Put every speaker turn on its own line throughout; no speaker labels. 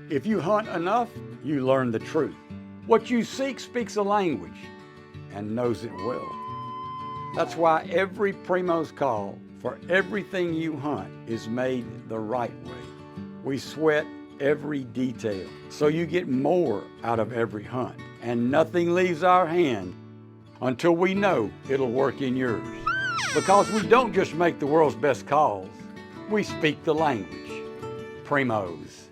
If you hunt enough, you learn the truth. What you seek speaks a language and knows it well. That's why every Primo's call for everything you hunt is made the right way. We sweat every detail so you get more out of every hunt, and nothing leaves our hand until we know it'll work in yours. Because we don't just make the world's best calls, we speak the language. Primos.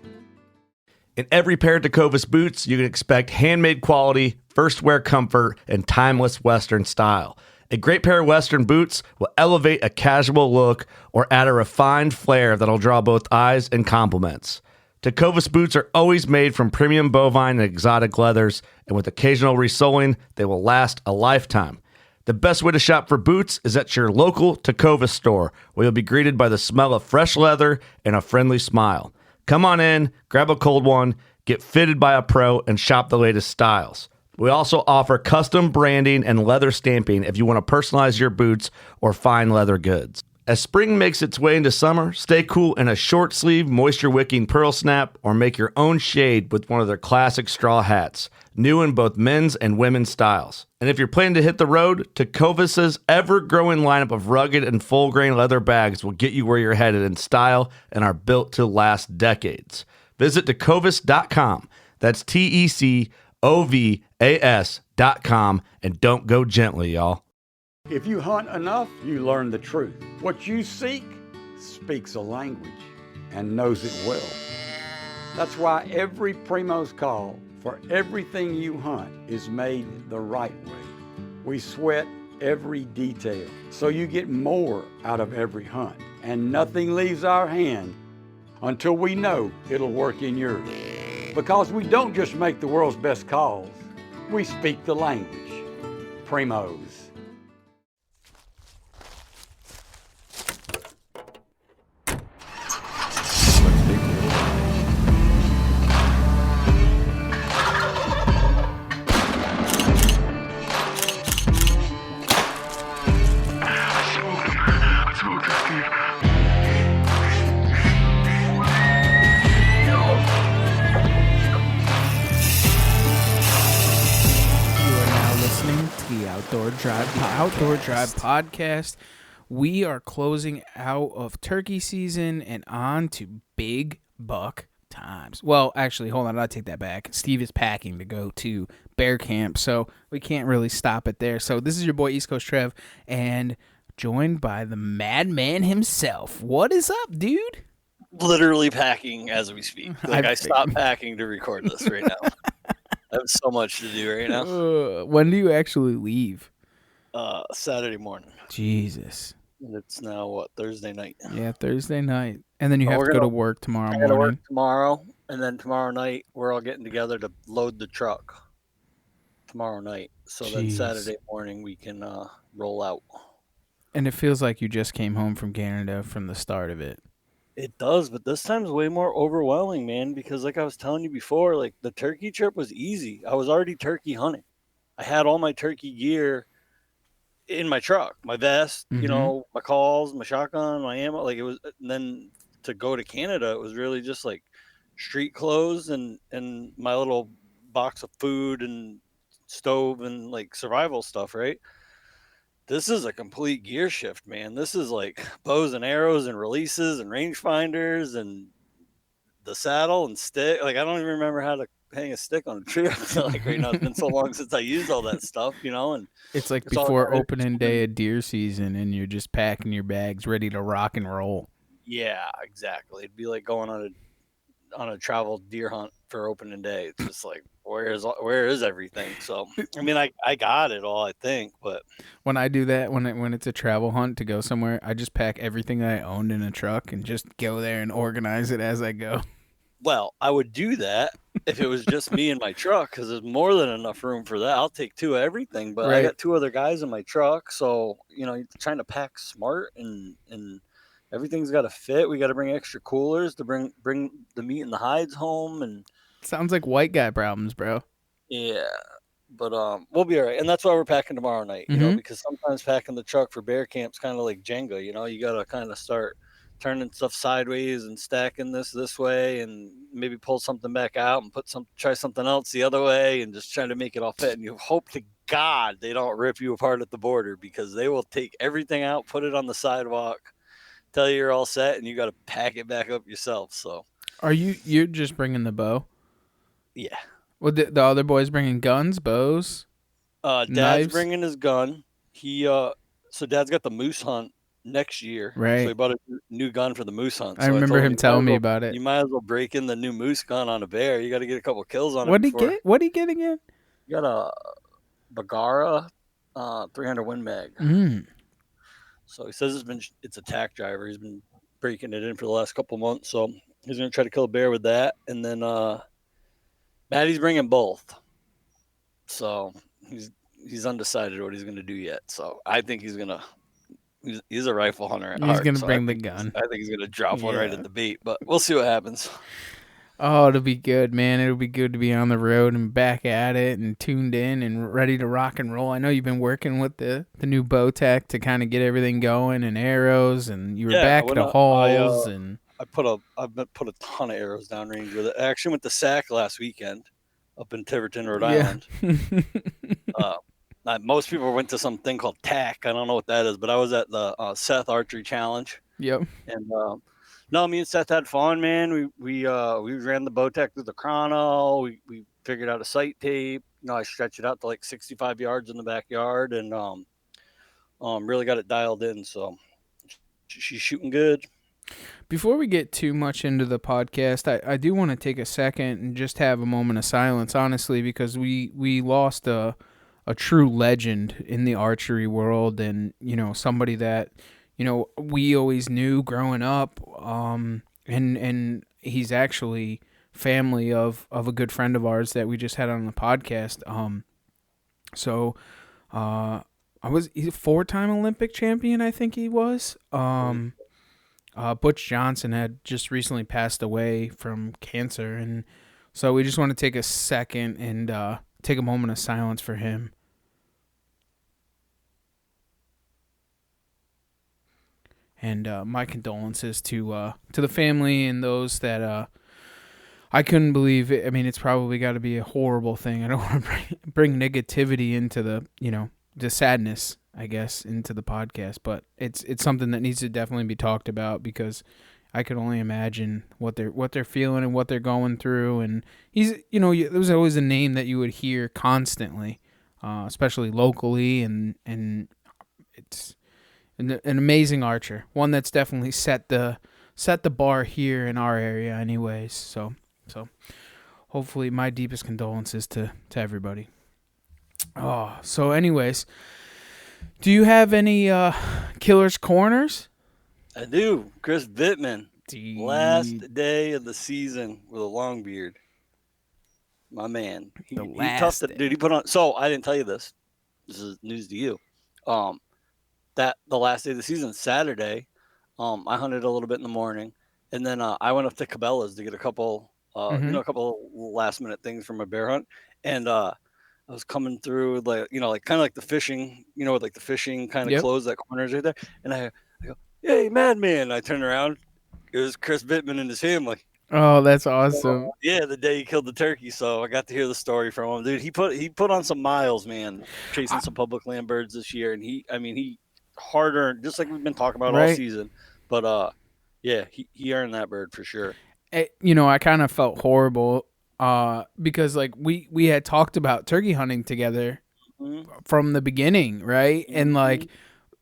In every pair of Tecovas boots, you can expect handmade quality, first wear comfort, and timeless Western style. A great pair of Western boots will elevate a casual look or add a refined flair that'll draw both eyes and compliments. Tecovas boots are always made from premium bovine and exotic leathers, and with occasional resoling, they will last a lifetime. The best way to shop for boots is at your local Tecovas store, where you'll be greeted by the smell of fresh leather and a friendly smile. Come on in, grab a cold one, get fitted by a pro, and shop the latest styles. We also offer custom branding and leather stamping if you want to personalize your boots or fine leather goods. As spring makes its way into summer, stay cool in a short sleeve, moisture-wicking pearl snap, or make your own shade with one of their classic straw hats, new in both men's and women's styles. And if you're planning to hit the road, Tecovas' ever-growing lineup of rugged and full-grain leather bags will get you where you're headed in style and are built to last decades. Visit tecovas.com. That's TECOVAS.com, and don't go gently, y'all.
If you hunt enough, you learn the truth. What you seek speaks a language and knows it well. That's why every Primo's call for everything you hunt is made the right way. We sweat every detail so you get more out of every hunt, and nothing leaves our hand until we know it'll work in yours. Because we don't just make the world's best calls, we speak the language. Primos.
Outdoor Drive podcast. We are closing out of turkey season and on to big buck times. Well, actually, hold on, I'll take that back. Steve is packing to go to bear camp, so we can't really stop it there. So this is your boy East Coast Trev, and joined by the madman himself. What is up, dude?
Literally packing as we speak. I stopped packing to record this right now. I have so much to do right now.
When do you actually leave?
Saturday morning.
Jesus.
And it's now, Thursday night?
Yeah, Thursday night. And then you have to go to work tomorrow morning. I got to work
tomorrow, and then tomorrow night, we're all getting together to load the truck tomorrow night. So then Saturday morning, we can roll out.
And it feels like you just came home from Canada from the start of it.
It does, but this time's way more overwhelming, man, because like I was telling you before, like the turkey trip was easy. I was already turkey hunting. I had all my turkey gear in my truck, my vest, my calls, my shotgun, my ammo. Like it was, and then to go to Canada, it was really just like street clothes and my little box of food and stove and like survival stuff, right? This is a complete gear shift, man. This is like bows and arrows and releases and rangefinders and the saddle and stick. Like I don't even remember how to hang a stick on a tree. Like right now, it's been so long since I used all that stuff, and
it's like before opening day of deer season, and you're just packing your bags ready to rock and roll.
Yeah, exactly. It'd be like going on a travel deer hunt for opening day. It's just like where is everything? So I mean, I got it all, I think, but
when I do that, when it's a travel hunt to go somewhere, I just pack everything that I owned in a truck and just go there and organize it as I go.
Well, I would do that if it was just me in my truck, because there's more than enough room for that. I'll take two of everything, but right. I got two other guys in my truck, so you're trying to pack smart and everything's got to fit. We got to bring extra coolers to bring the meat and the hides home, and
sounds like white guy problems, bro.
Yeah, but we'll be all right, and that's why we're packing tomorrow night. Because sometimes packing the truck for bear camp's kind of like Jenga. You got to kind of start turning stuff sideways and stacking this way, and maybe pull something back out and try something else the other way, and just trying to make it all fit. And you hope to God they don't rip you apart at the border, because they will take everything out, put it on the sidewalk, tell you you're all set, and you got to pack it back up yourself. So
You're just bringing the bow?
yeah.
Well, the other boys bringing guns, bows,
Dad's
knives?
bringing his gun. So Dad's got the moose hunt next year.
Right.
So he bought a new gun for the moose hunt.
I
So
remember
told
him telling me about it.
You might as well break in the new moose gun on a bear. You got to get a couple kills on it.
What'd he get? What'd he get again?
You got a Bagara 300 Win Mag. So he says it's a tack driver. He's been breaking it in for the last couple months. So he's going to try to kill a bear with that. And then Maddie's bringing both. So he's undecided what he's going to do yet. So I think he's going to he's a rifle hunter at heart.
He's going to bring the gun.
I think he's going to drop one right at the bait, but we'll see what happens.
Oh, it'll be good, man. It'll be good to be on the road and back at it and tuned in and ready to rock and roll. I know you've been working with the new bow tech to kind of get everything going and arrows, and you were back to hauls.
I put a ton of arrows downrange with it. I actually went to SAC last weekend up in Tiverton, Rhode Island. Most people went to something called TAC. I don't know what that is, but I was at the Seth Archery Challenge.
Yep.
And no, me and Seth had fun, man. We ran the Bowtech through the chrono. We figured out a sight tape. I stretched it out to like 65 yards in the backyard, and really got it dialed in. So she's shooting good.
Before we get too much into the podcast, I do want to take a second and just have a moment of silence, honestly, because we lost a true legend in the archery world, and somebody that we always knew growing up, and he's actually family of a good friend of ours that we just had on the podcast. He's a 4-time Olympic champion, I think he was. Butch Johnson had just recently passed away from cancer, and so we just want to take a second and take a moment of silence for him. And my condolences to the family and those that I couldn't believe it. I mean, it's probably got to be a horrible thing. I don't want to bring negativity into the sadness, I guess, into the podcast, but it's something that needs to definitely be talked about, because I could only imagine what they're feeling and what they're going through. And he's, there was always a name that you would hear constantly, especially locally, and it's an amazing archer, one that's definitely set the bar here in our area, anyways. So hopefully, my deepest condolences to everybody. Oh, so anyways, do you have any killer's corners?
I do. Chris Bittman, last day of the season with a long beard. My man, he toughed it, dude. He put on. So I didn't tell you this. This is news to you. That the last day of the season, Saturday, I hunted a little bit in the morning, and then I went up to Cabela's to get a couple, a couple last minute things from a bear hunt, and I was coming through like kind of like the fishing, with like the fishing kind of clothes, that corners right there, and I go, "Hey, Madman!" I turned around, it was Chris Bittman and his family.
Oh, that's awesome.
Yeah, the day he killed the turkey. So I got to hear the story from him, dude. He put on some miles, man, chasing some public land birds this year, and he harder, just like we've been talking about all season, but he earned that bird for sure.
I kind of felt horrible because like we had talked about turkey hunting together from the beginning, right? And like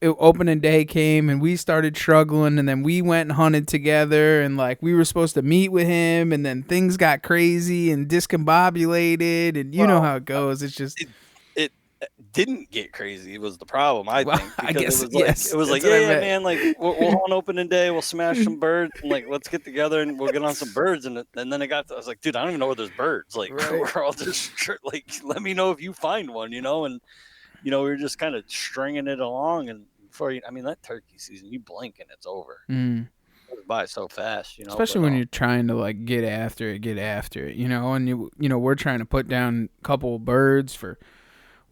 opening day came and we started struggling, and then we went and hunted together, and like we were supposed to meet with him, and then things got crazy and discombobulated, and know how it goes. It's just
it didn't get crazy. It was the problem, I think.
I guess
it was like man, like we'll hunt opening day, we'll smash some birds, and like let's get together and we'll get on some birds. And then I was like, dude, I don't even know where there's birds. Like we're all just like, let me know if you find one, and we were just kind of stringing it along. And before that turkey season, you blink and it's over. It goes by so fast,
especially when you're trying to like get after it, and we're trying to put down a couple birds for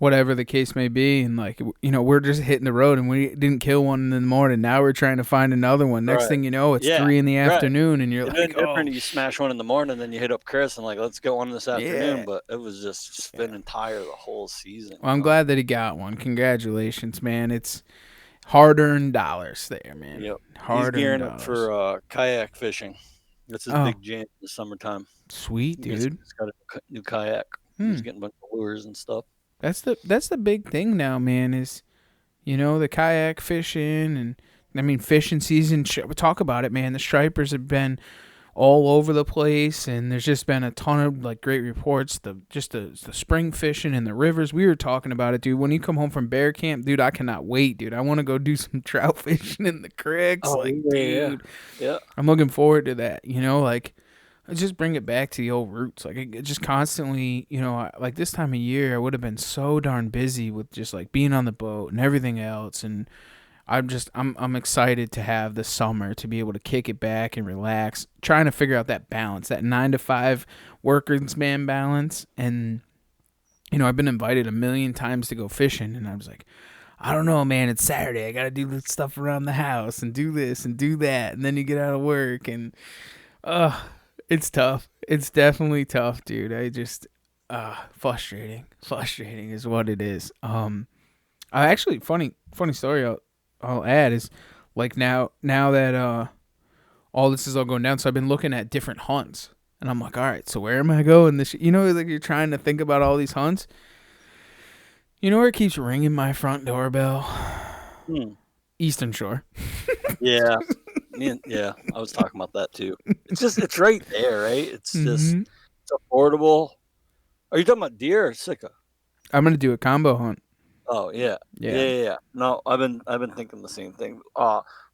whatever the case may be, and like, you know, we're just hitting the road and we didn't kill one in the morning. Now we're trying to find another one. Next thing you know, it's 3 in the afternoon, and you're like,
different. You smash one in the morning, then you hit up Chris and like, let's get one this afternoon.
Yeah.
But it was just spinning tire the whole season.
Well, I'm glad that he got one. Congratulations, man. It's hard-earned dollars there, man.
Yep.
He's
gearing up for kayak fishing. That's his big jam in the summertime.
Sweet, dude.
He's got a new kayak. He's getting a bunch of lures and stuff.
That's the big thing now, man, is, you know, the kayak fishing. And I mean, fishing season, talk about it, man. The stripers have been all over the place, and there's just been a ton of like great reports. The spring fishing in the rivers. We were talking about it, dude. When you come home from bear camp, dude, I cannot wait, dude. I want to go do some trout fishing in the creeks. Dude,
yeah.
I'm looking forward to that. You know, like, just bring it back to the old roots. Like, it just constantly, you know, like this time of year, I would have been so darn busy with just like being on the boat and everything else. And I'm excited to have the summer to be able to kick it back and relax, trying to figure out that balance, that 9 to 5 workers man balance. And, you know, I've been invited a million times to go fishing, and I was like, I don't know, man. It's Saturday. I got to do this stuff around the house and do this and do that. And then you get out of work, and, it's tough. It's definitely tough, dude. I just, frustrating. Frustrating is what it is. I actually, funny story I'll add is, like, now that all this is all going down, so I've been looking at different hunts, and I'm like, all right, so where am I going this? You know, like, you're trying to think about all these hunts. You know where it keeps ringing my front doorbell? Eastern Shore.
Yeah. Yeah, I was talking about that too. It's right there, right? It's just, it's affordable. Are you talking about deer or sika?
I'm gonna do a combo hunt.
Oh yeah. No, I've been thinking the same thing.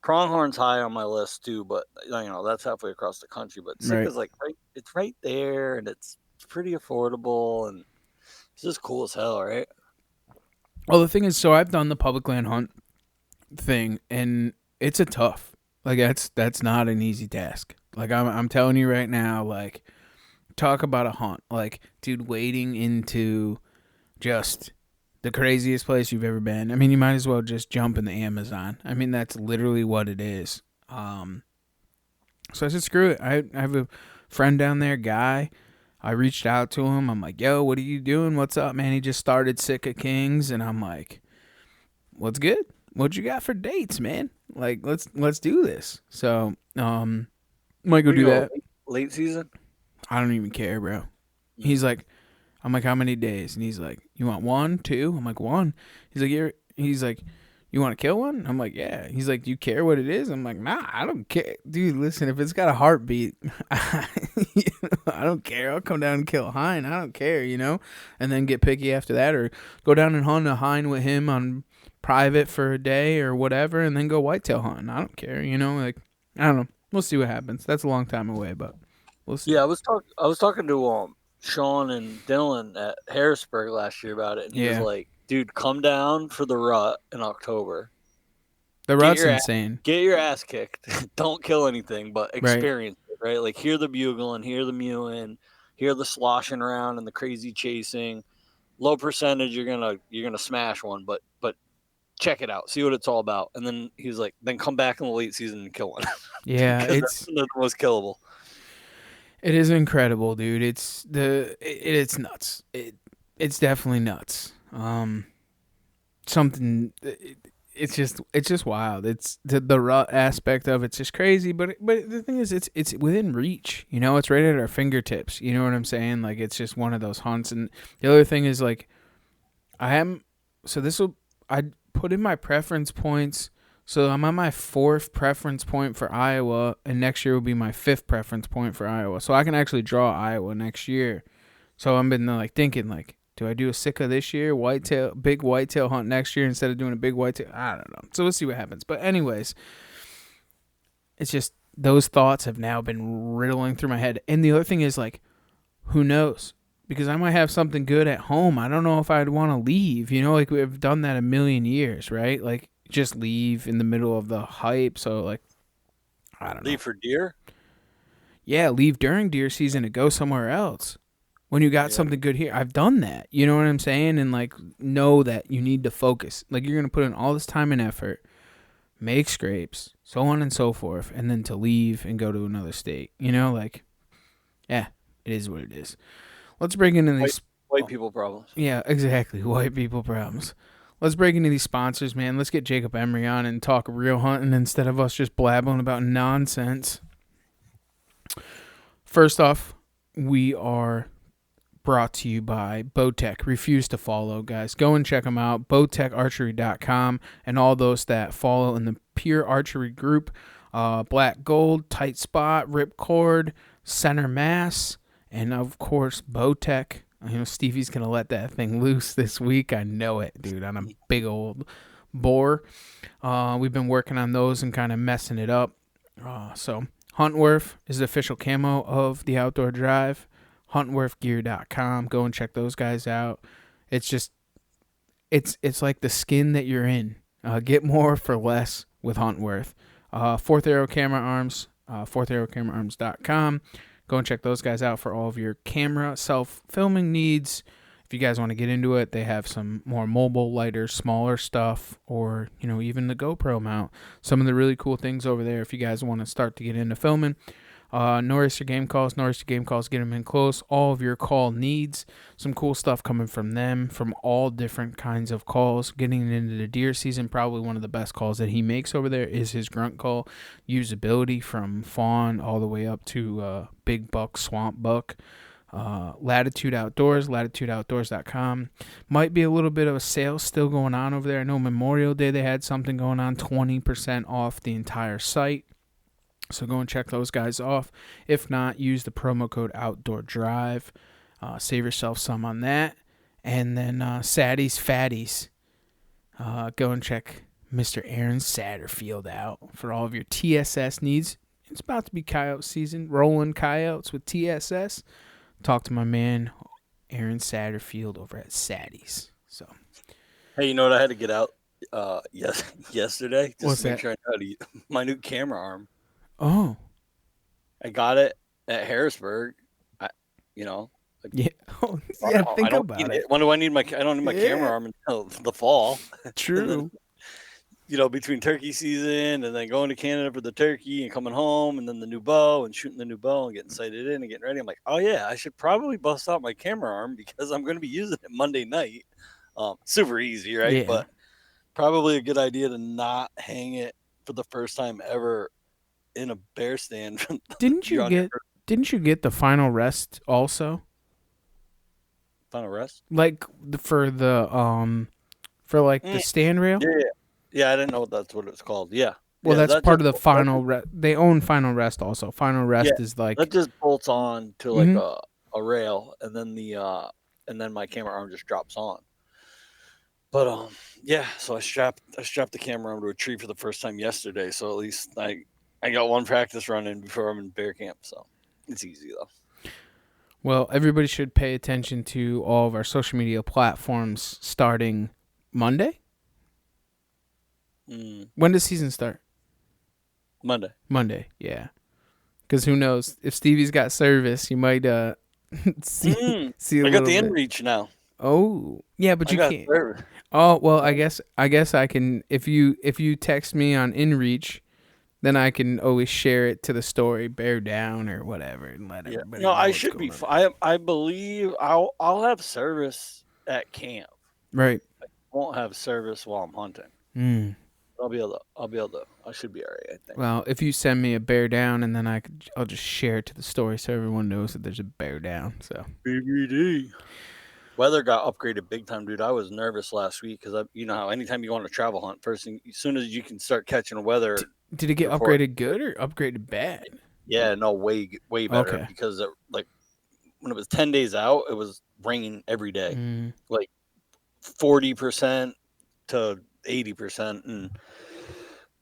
Pronghorn's high on my list too, but you know, that's halfway across the country. But sika's like it's right there, and it's pretty affordable, and it's just cool as hell, right?
Well, the thing is, so I've done the public land hunt thing, and it's a tough. Like, that's not an easy task. Like, I'm telling you right now, like, talk about a hunt. Like, dude, wading into just the craziest place you've ever been. I mean, you might as well just jump in the Amazon. I mean, that's literally what it is. So I said, screw it. I have a friend down there, Guy. I reached out to him. I'm like, yo, what are you doing? What's up, man? He just started Sika Kings, and I'm like, what's good? What you got for dates, man? Like, let's do this. So, might go do that.
Late season?
I don't even care, bro. He's like, I'm like, how many days? And he's like, you want 1, 2? I'm like, 1. He's like, you want to kill one? I'm like, yeah. He's like, do you care what it is? I'm like, nah, I don't care. Dude, listen, if it's got a heartbeat, I don't care. I'll come down and kill a hind. I don't care, you know? And then get picky after that, or go down and hunt a hind with him on private for a day or whatever, and then go whitetail hunting. I don't care, you know? Like, I don't know. We'll see what happens. That's a long time away, but we'll see.
Yeah, I was talking to Sean and Dylan at Harrisburg last year about it, and he was like, dude, come down for the rut in October.
The rut's insane.
Get your ass kicked. Don't kill anything, but experience it, right? Like, hear the bugling, hear the mewing, hear the sloshing around and the crazy chasing. Low percentage, you're gonna smash one, but check it out, see what it's all about. And then he's like, then come back in the late season and kill one.
Yeah,
it's the most killable.
It is incredible, dude. It's nuts. It's definitely nuts. It's just wild. It's the rut aspect of it's just crazy. But the thing is, it's within reach. You know, it's right at our fingertips. You know what I'm saying? Like, it's just one of those hunts. And the other thing is, like, I put in my preference points. So I'm on my 4th preference point for Iowa, and next year will be my 5th preference point for Iowa. So I can actually draw Iowa next year. So I've been like thinking, like, do I do a Sika this year, big whitetail hunt next year instead of doing a big whitetail? I don't know. So we'll see what happens. But anyways, it's just those thoughts have now been riddling through my head. And the other thing is, like, who knows? Because I might have something good at home. I don't know if I'd want to leave. You know, like, we've done that a million years, right? Like, just leave in the middle of the hype. So, like, I don't know.
Leave for deer?
Yeah, leave during deer season to go somewhere else. when you got something good here. I've done that. You know what I'm saying? And like, know that you need to focus. Like, you're going to put in all this time and effort, make scrapes, so on and so forth, and then to leave and go to another state. You know, like, yeah, it is what it is. Let's break into these
white people problems.
Yeah, exactly. White people problems. Let's break into these sponsors, man. Let's get Jacob Emery on and talk real hunting instead of us just blabbing about nonsense. First off, we are brought to you by Bowtech. Refuse to follow, guys. Go and check them out. BowtechArchery.com and all those that follow in the Pure Archery group. Black Gold, Tight Spot, Ripcord, Center Mass, and of course, Bowtech. You know, Stevie's going to let that thing loose this week. I know it, dude, on a big old boar. We've been working on those and kind of messing it up. So Huntworth is the official camo of the Outdoor Drive. HuntworthGear.com. Go and check those guys out. It's just, it's like the skin that you're in. Get more for less with Huntworth. Fourth Arrow Camera Arms, fourtharrowcameraarms.com. Go and check those guys out for all of your camera self-filming needs. If you guys want to get into it, they have some more mobile, lighter, smaller stuff, or, you know, even the GoPro mount. Some of the really cool things over there if you guys want to start to get into filming. Norris your game calls, get them in close. All of your call needs. Some cool stuff coming from them, from all different kinds of calls. Getting into the deer season, probably one of the best calls that he makes over there is his grunt call. Usability from fawn all the way up to big buck, swamp buck. Latitude Outdoors, latitudeoutdoors.com. Might be a little bit of a sale still going on over there. I know Memorial Day they had something going on, 20% off the entire site. So go and check those guys off. If not, use the promo code Outdoor Drive. Save yourself some on that. And then Saddies Fatties. Go and check Mr. Aaron Satterfield out for all of your TSS needs. It's about to be coyote season. Rolling coyotes with TSS. Talk to my man Aaron Satterfield over at Saddies. So,
hey, you know what I had to get out yesterday? Just
What's
to make
that?
sure I know how to use my new camera arm.
Oh.
I got it at Harrisburg.
Yeah. Oh, yeah, think about it.
When do I need I don't need my camera arm until the fall.
True.
Then, between turkey season and then going to Canada for the turkey and coming home and then the new bow and shooting the new bow and getting sighted in and getting ready. I'm like, oh yeah, I should probably bust out my camera arm because I'm going to be using it Monday night. Super easy, right?
Yeah.
But probably a good idea to not hang it for the first time ever in a bear stand.
Didn't you get the final rest also?
Final rest?
Like for the the stand rail?
Yeah, I didn't know that's what it's called. Yeah.
Well,
yeah,
that's part of the final rest. They own final rest also. Final rest is like
that just bolts on to like a rail, and then then my camera arm just drops on. But so I strapped the camera arm to a tree for the first time yesterday. So at least I got one practice run in before I'm in bear camp. So it's easy though.
Well, everybody should pay attention to all of our social media platforms starting Monday. When does season start? Monday, yeah. Because who knows? If Stevie's got service, you might see a
I got the
little bit.
inReach now.
Oh, yeah, but you can't.
Service.
Oh, well, I guess I can. If you text me on inReach, then I can always share it to the story, bear down or whatever, and let everybody.
No,
know
I
what's
should be.
going
I believe I'll have service at camp.
on. Right.
I won't have service while I'm hunting.
Mm.
I'll be able to. I should be all right, I think.
Well, if you send me a bear down, and then I'll just share it to the story so everyone knows that there's a bear down. So.
BBD. Weather got upgraded big time, dude. I was nervous last week because you know how anytime you go on a travel hunt, first thing, as soon as you can start catching weather.
Did it get upgraded good or upgraded bad?
Yeah, no, way better.
Okay.
Because when it was 10 days out, it was raining every day, like 40% to 80%, and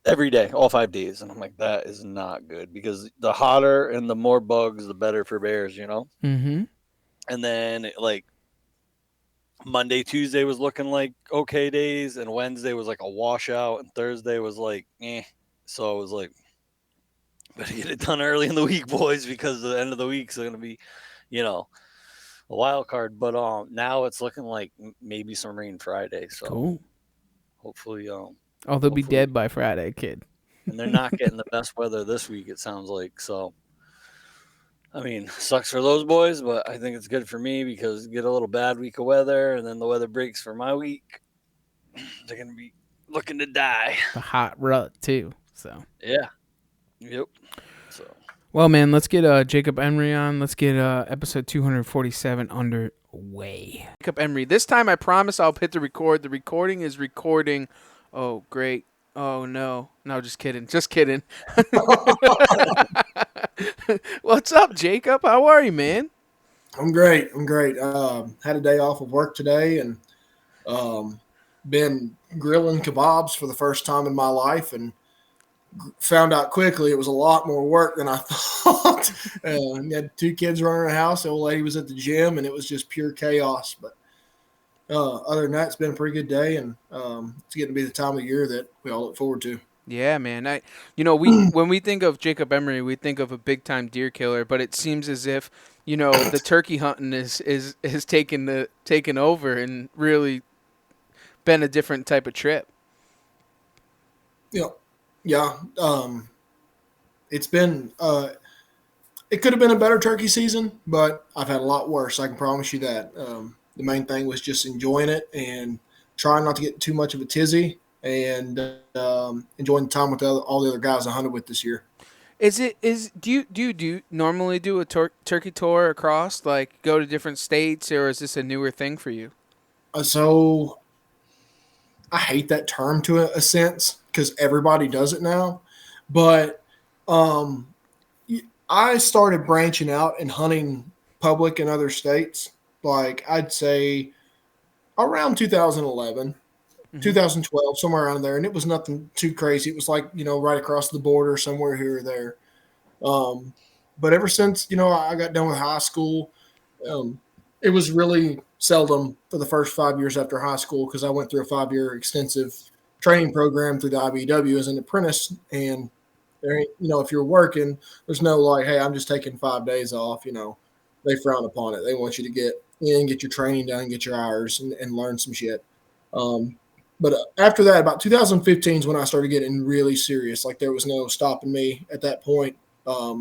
every day, all 5 days. And I'm like, that is not good because the hotter and the more bugs, the better for bears, you know?
Mm-hmm.
And then Monday, Tuesday was looking like okay days, and Wednesday was like a washout, and Thursday was like, eh. So I was like, better get it done early in the week, boys, because the end of the week is going to be, a wild card. But now it's looking like maybe some rain Friday. So
Cool.
hopefully,
Oh, they'll be dead by Friday, kid.
and they're not getting the best weather this week, it sounds like. So, I mean, sucks for those boys, but I think it's good for me because get a little bad week of weather, and then the weather breaks for my week. They're going to be looking to die.
A hot rut, too. So.
Yeah. Yep. So.
Well, man, let's get Jacob Emery on. Let's get episode 247 underway. Jacob Emery. This time I promise I'll hit the record. The recording is recording. Oh, great. Oh, no. No, just kidding. Just kidding. What's up, Jacob? How are you, man?
I'm great. Had a day off of work today and been grilling kebabs for the first time in my life and found out quickly it was a lot more work than I thought. Had 2 kids running the house. The old lady was at the gym, and it was just pure chaos. But other than that, it's been a pretty good day, and it's getting to be the time of year that we all look forward to.
Yeah, man. When we think of Jacob Emery, we think of a big time deer killer, but it seems as if the turkey hunting is taken over and really been a different type of trip.
Yeah. It's been it could have been a better turkey season, but I've had a lot worse. I can promise you that. The main thing was just enjoying it and trying not to get too much of a tizzy and enjoying the time with all the other guys I hunted with this year.
Do you normally do a turkey tour across, like go to different states, or is this a newer thing for you?
So I hate that term to a sense because everybody does it now, but I started branching out and hunting public in other states. Like I'd say around 2011, 2012, somewhere around there. And it was nothing too crazy. It was like, right across the border somewhere here or there. But ever since, I got done with high school, it was really seldom for the first 5 years after high school because I went through a 5-year extensive training program through the IBW as an apprentice. And, if you're working, there's no like, hey, I'm just taking 5 days off. They frown upon it. They want you to get in, get your training done, get your hours and learn some shit. But after that, about 2015 is when I started getting really serious. Like there was no stopping me at that point. I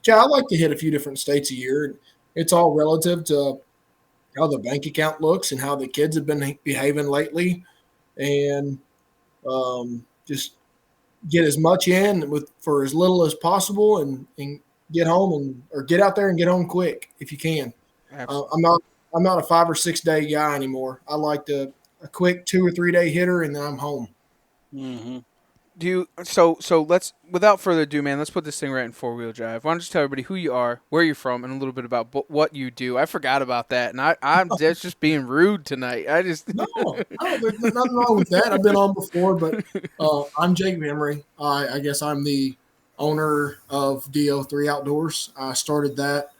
like to hit a few different states a year. It's all relative to how the bank account looks and how the kids have been behaving lately, and just get as much in for as little as possible, and get home or get out there and get home quick if you can. I'm not a 5 or 6 day guy anymore. I like a quick 2 or 3 day hitter, and then I'm home.
Mm-hmm.
So let's, without further ado, man, let's put this thing right in 4-wheel drive. Why don't you tell everybody who you are, where you're from, and a little bit about what you do? I forgot about that, and I'm that's just being rude tonight. There's
nothing wrong with that. I've been on before, but I'm Jacob Emery. I guess I'm the owner of D03 Outdoors. I started that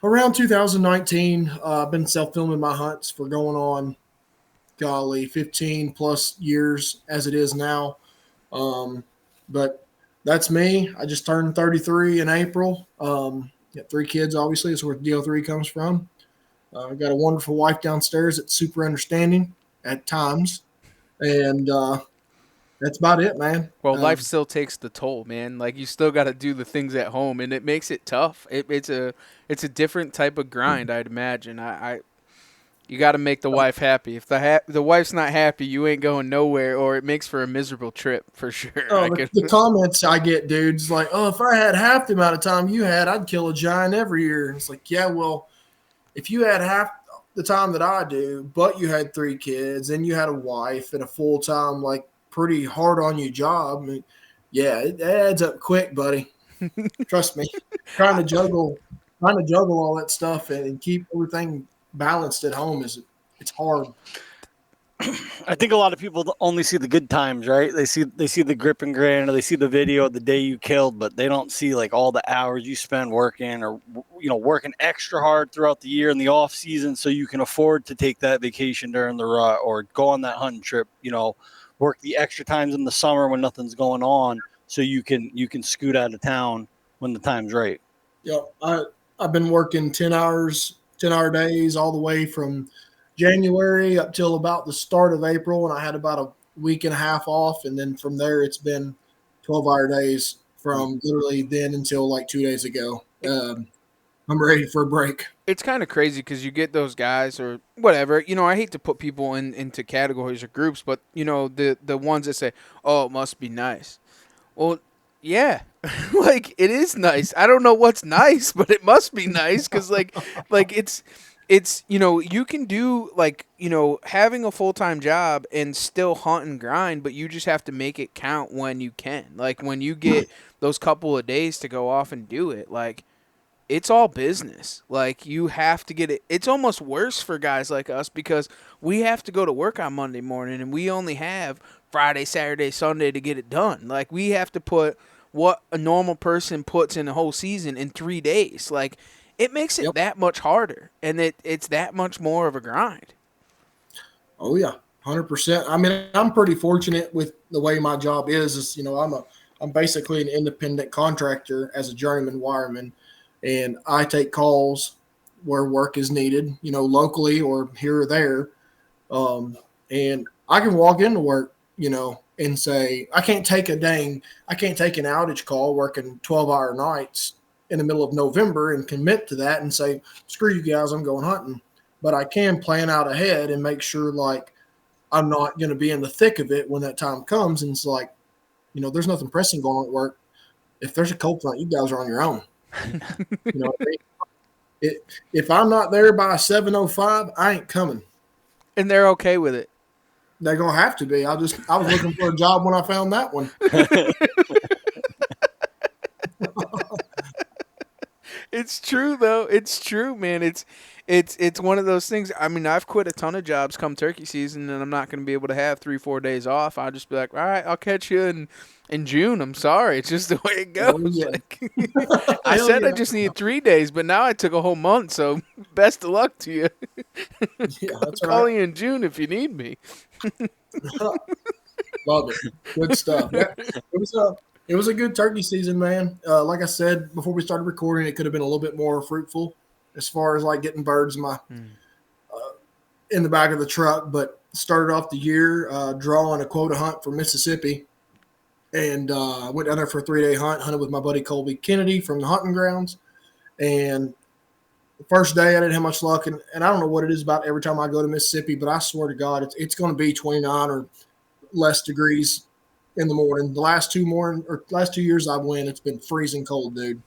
around 2019. I've been self-filming my hunts for going on, 15 plus years as it is now. But that's me. I just turned 33 in April. Got 3 kids, obviously. That's where D03 comes from. I've got a wonderful wife downstairs that's super understanding at times. And that's about it, man.
Well, life still takes the toll, man. Like you still got to do the things at home, and it makes it tough. It's a different type of grind, I'd imagine. You got to make the wife happy. If the wife's not happy, you ain't going nowhere, or it makes for a miserable trip for sure.
The comments I get, dudes, like, oh, if I had half the amount of time you had, I'd kill a giant every year. And it's like, yeah, well, if you had half the time that I do, but you had 3 kids and you had a wife and a full-time, like, pretty hard on you job, yeah, it adds up quick, buddy. Trust me. Trying to juggle all that stuff and keep everything balanced at home it's hard.
I think a lot of people only see the good times, right? They see the grip and grin, or they see the video of the day you killed, but they don't see like all the hours you spend working, or working extra hard throughout the year in the off season so you can afford to take that vacation during the rut or go on that hunting trip. Work the extra times in the summer when nothing's going on, so you can scoot out of town when the time's right.
Yeah, I've been working 10 10-hour days all the way from January up till about the start of April, and I had about a week and a half off, and then from there it's been 12-hour days from literally then until like 2 days ago. I'm ready for a break.
It's kind of crazy because you get those guys or whatever. You know, I hate to put people into categories or groups, but you know the ones that say, "Oh, it must be nice." Well, yeah, like it is nice. I don't know what's nice, but it must be nice because like it's you know you can do like you know having a full-time job and still hunt and grind, but you just have to make it count when you can. Like when you get those couple of days to go off and do it, like. It's all business. Like you have to get it. It's almost worse for guys like us because we have to go to work on Monday morning and we only have Friday, Saturday, Sunday to get it done. Like we have to put what a normal person puts in a whole season in 3 days. Like it makes it that much harder and it's that much more of a grind.
Oh yeah, 100%. I mean, I'm pretty fortunate with the way my job is you know, I'm basically an independent contractor as a journeyman wireman. And I take calls where work is needed, you know, locally or here or there. And I can walk into work, you know, and say, I can't take an outage call working 12-hour nights in the middle of November and commit to that and say, screw you guys, I'm going hunting. But I can plan out ahead and make sure like I'm not going to be in the thick of it when that time comes. And it's like, you know, there's nothing pressing going on at work. If there's a cold front, you guys are on your own. You know what I mean? If I'm not there by 7:05, I ain't coming.
And they're okay with it.
They're gonna have to be. I was looking for a job when I found that one.
It's true though. It's true, man. It's one of those things. I mean, I've quit a ton of jobs come turkey season, and I'm not going to be able to have 3-4 days off. I'll just be like, all right, I'll catch you in June. I'm sorry, it's just the way it goes.
Oh, yeah.
Like, I said I just needed 3 days, but now I took a whole month. So best of luck to you.
Yeah, that's
Call
right.
you in June if you need me.
Love it. Good stuff. Yeah, it was a good turkey season, man. Like I said before we started recording, it could have been a little bit more fruitful as far as like getting birds in the back of the truck. But started off the year drawing a quota hunt for Mississippi, and went down there for a 3-day hunt, hunted with my buddy Colby Kennedy from the hunting grounds. And the first day I didn't have much luck, and I don't know what it is about every time I go to Mississippi, but I swear to God, it's going to be 29 or less degrees in the morning. The last 2 years I've went, it's been freezing cold, dude.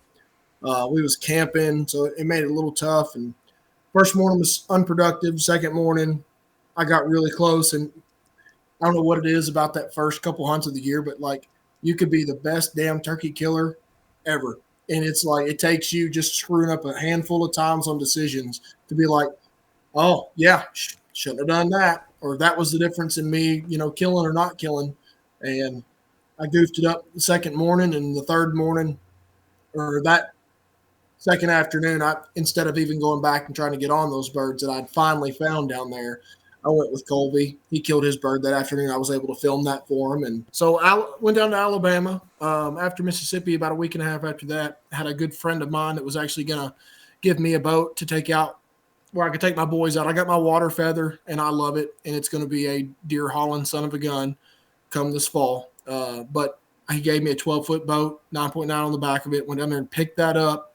We was camping, so it made it a little tough. And first morning was unproductive. Second morning, I got really close, and I don't know what it is about that first couple hunts of the year, but like you could be the best damn turkey killer ever. And it's like it takes you just screwing up a handful of times on decisions to be like, oh, yeah, shouldn't have done that. Or that was the difference in me, you know, killing or not killing. And I goofed it up the second morning, and the third morning or that second afternoon, instead of even going back and trying to get on those birds that I'd finally found down there, I went with Colby. He killed his bird that afternoon. I was able to film that for him. And so I went down to Alabama after Mississippi. About a week and a half after that, I had a good friend of mine that was actually going to give me a boat to take out where I could take my boys out. I got my water feather, and I love it. And it's going to be a deer hauling son of a gun come this fall. But he gave me a 12-foot boat, 9.9 on the back of it. Went down there and picked that up.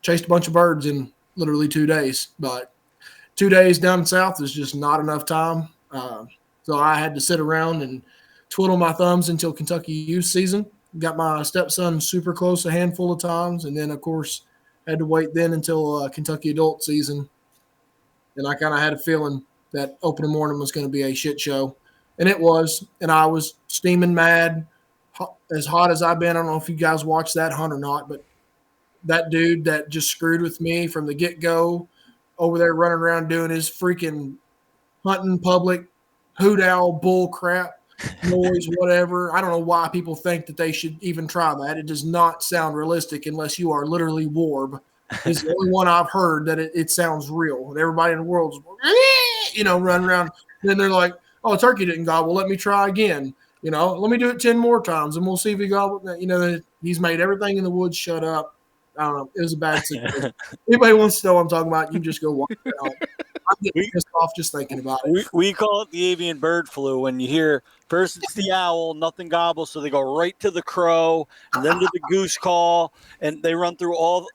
Chased a bunch of birds in literally 2 days. But 2 days down south is just not enough time. So I had to sit around and twiddle my thumbs until Kentucky youth season. Got my stepson super close a handful of times. And then, of course, had to wait then until Kentucky adult season. And I kind of had a feeling that opening morning was going to be a shit show. And it was. And I was steaming mad, as hot as I've been. I don't know if you guys watched that hunt or not, but that dude that just screwed with me from the get-go over there running around doing his freaking hunting public hoot owl bull crap noise, whatever. I don't know why people think that they should even try that. It does not sound realistic unless you are literally Warb. It's the only one I've heard that it sounds real. And everybody in the world's, you know, running around. Then they're like, oh, turkey didn't gobble. Let me try again. You know, let me do it 10 more times and we'll see if he gobbled. You know, he's made everything in the woods shut up. I don't know. It was a bad situation. Anybody wants to know what I'm talking about, you just go watch it. I'm getting pissed off just thinking about it.
We call it the avian bird flu. When you hear first it's the owl, nothing gobbles, so they go right to the crow and then to the goose call, and they run through all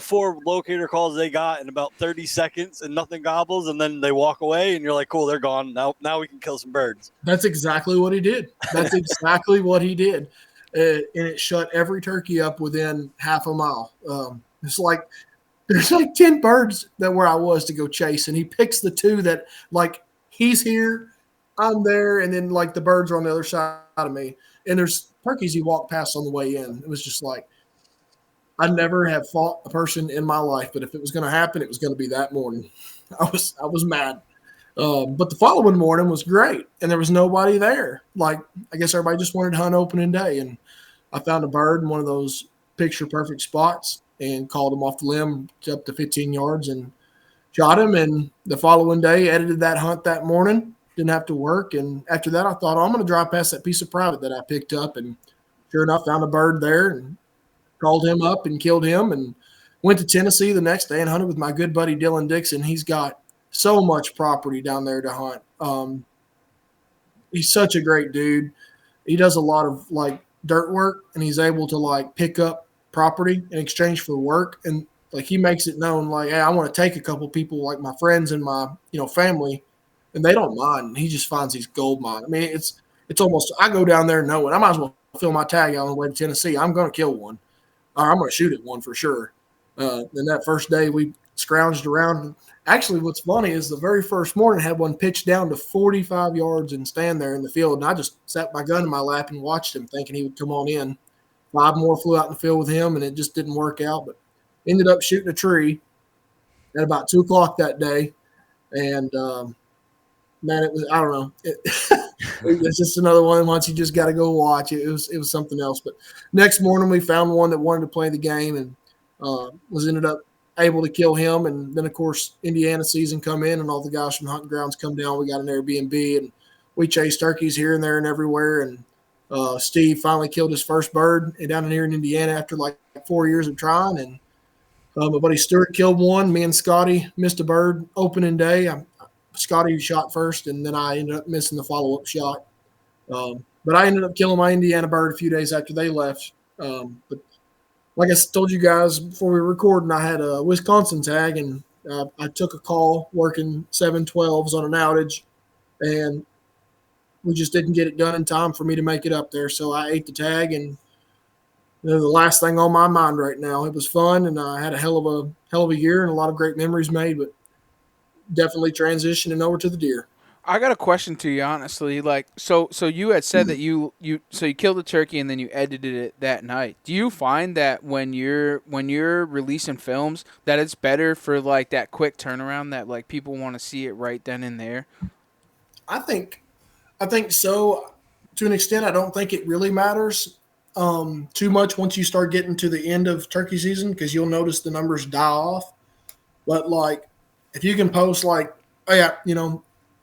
4 locator calls they got in about 30 seconds, and nothing gobbles, and then they walk away, and you're like, cool, they're gone. Now we can kill some birds.
That's exactly what he did. That's exactly what he did. And it shut every turkey up within half a mile. It's like there's like 10 birds that where I was to go chase, and he picks the 2 that like he's here, I'm there, and then like the birds are on the other side of me. And there's turkeys he walked past on the way in. It was just like I never have fought a person in my life, but if it was going to happen, it was going to be that morning. I was mad. But the following morning was great, and there was nobody there. Like, I guess everybody just wanted to hunt opening day, and I found a bird in one of those picture-perfect spots and called him off the limb up to 15 yards and shot him. And the following day, edited that hunt that morning, didn't have to work. And after that, I thought, I'm going to drive past that piece of private that I picked up, and sure enough, found a bird there and called him up and killed him, and went to Tennessee the next day and hunted with my good buddy Dylan Dixon. He's got so much property down there to hunt. He's such a great dude. He does a lot of like dirt work, and he's able to like pick up property in exchange for work. And like he makes it known, like, hey, I want to take a couple people, like my friends and my family, and they don't mind. And he just finds these gold mines. I mean, it's almost, I go down there knowing I might as well fill my tag out on the way to Tennessee. I'm going to kill one, or I'm going to shoot at one for sure. Then that first day we scrounged around. Actually, what's funny is the very first morning I had one pitch down to 45 yards and stand there in the field. And I just sat my gun in my lap and watched him thinking he would come on in. 5 more flew out in the field with him, and it just didn't work out. But ended up shooting a tree at about 2 o'clock that day. And, man, it was, I don't know. It's just another one. Once you just got to go watch it. It was something else. But next morning we found one that wanted to play the game, and was ended up able to kill him. And then, of course, Indiana season come in, and all the guys from hunting grounds come down. We got an Airbnb, and we chased turkeys here and there and everywhere. And Steve finally killed his first bird down here in Indiana after like 4 years of trying. And my buddy Stuart killed one. Me and Scotty missed a bird opening day. Scotty shot first, and then I ended up missing the follow-up shot. But I ended up killing my Indiana bird a few days after they left. But like I told you guys before we were recording, I had a Wisconsin tag, and I took a call working 7/12s on an outage, and we just didn't get it done in time for me to make it up there. So I ate the tag, and the last thing on my mind right now. It was fun, and I had a hell of a year and a lot of great memories made, but definitely transitioning over to the deer.
I got a question to you, honestly. Like, so you had said that you killed the turkey and then you edited it that night. Do you find that when you're releasing films that it's better for like that quick turnaround, that like people want to see it right then and there?
I think so. To an extent, I don't think it really matters too much once you start getting to the end of turkey season, because you'll notice the numbers die off. But like, if you can post like, oh yeah,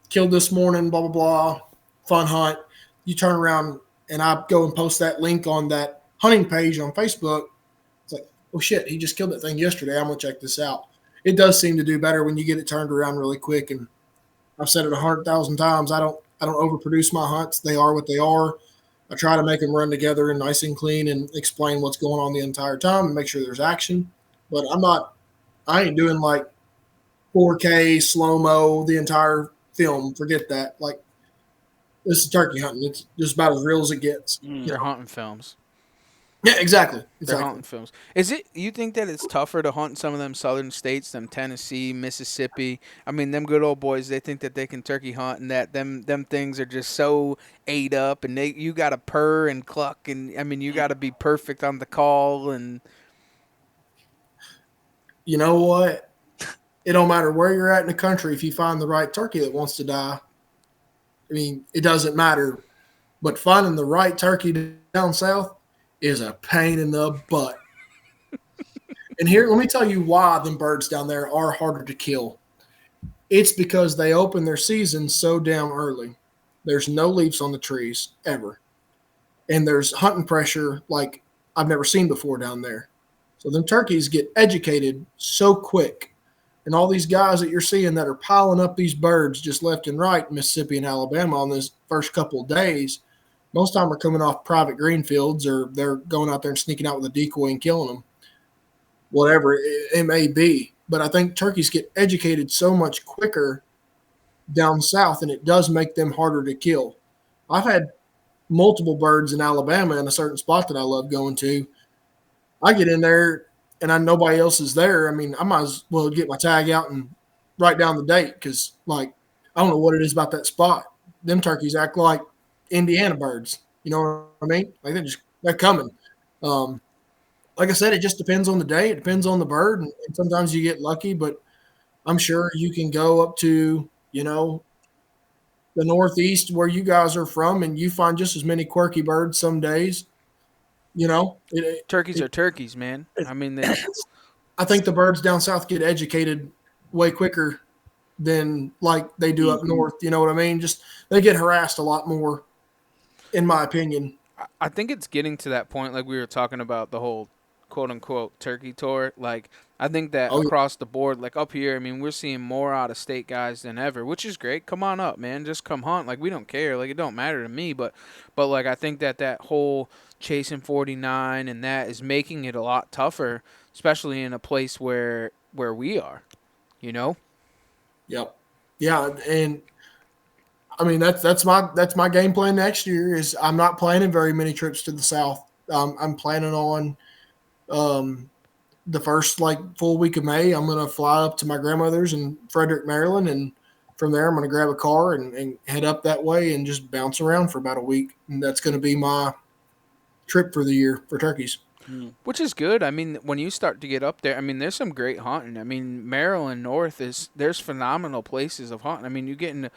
killed this morning, blah, blah, blah, fun hunt. You turn around and I go and post that link on that hunting page on Facebook. It's like, oh shit, he just killed that thing yesterday. I'm going to check this out. It does seem to do better when you get it turned around really quick. And I've said it 100,000 times. I don't overproduce my hunts. They are what they are. I try to make them run together and nice and clean and explain what's going on the entire time and make sure there's action. But I ain't doing like 4K slow-mo the entire film. Forget that. Like, this is turkey hunting. It's just about as real as it gets.
They're hunting films.
Yeah, exactly.
They're hunting films. You think that it's tougher to hunt in some of them southern states, them Tennessee, Mississippi? I mean, them good old boys, they think that they can turkey hunt, and that them things are just so ate up, and you got to purr and cluck, and I mean, you got to be perfect on the call. And
you know what? It don't matter where you're at in the country. If you find the right turkey that wants to die, I mean, it doesn't matter. But finding the right turkey down south is a pain in the butt. And here, let me tell you why them birds down there are harder to kill. It's because they open their season so damn early. There's no leaves on the trees ever. And there's hunting pressure like I've never seen before down there. So them turkeys get educated so quick. And all these guys that you're seeing that are piling up these birds just left and right in Mississippi and Alabama on this first couple of days, most of them are coming off private green fields, or they're going out there and sneaking out with a decoy and killing them, whatever it may be. But I think turkeys get educated so much quicker down south, and it does make them harder to kill. I've had multiple birds in Alabama in a certain spot that I love going to. I get in there and nobody else is there. I mean, I might as well get my tag out and write down the date because, like, I don't know what it is about that spot. Them turkeys act like Indiana birds. You know what I mean? Like they're coming. Like I said, it just depends on the day. It depends on the bird, and sometimes you get lucky. But I'm sure you can go up to the Northeast where you guys are from, and you find just as many quirky birds some days.
Turkeys are turkeys, man. I mean,
I think the birds down south get educated way quicker than like they do up north. You know what I mean? Just they get harassed a lot more, in my opinion.
I think it's getting to that point, like we were talking about the whole quote-unquote turkey tour. Like, I think that across the board, like up here, I mean, we're seeing more out-of-state guys than ever, which is great. Come on up, man. Just come hunt. Like, we don't care. Like, it don't matter to me. But like, I think that whole chasing 49 and that is making it a lot tougher, especially in a place where we are,
Yep. Yeah, and I mean that's my game plan next year. Is I'm not planning very many trips to the south. I'm planning on the first full week of May. I'm gonna fly up to my grandmother's in Frederick, Maryland, and from there I'm gonna grab a car and head up that way and just bounce around for about a week. And that's gonna be my trip for the year for turkeys.
Which is good. I mean, when you start to get up there, I mean, there's some great hunting. I mean, Maryland North there's phenomenal places of hunting. I mean, you get into,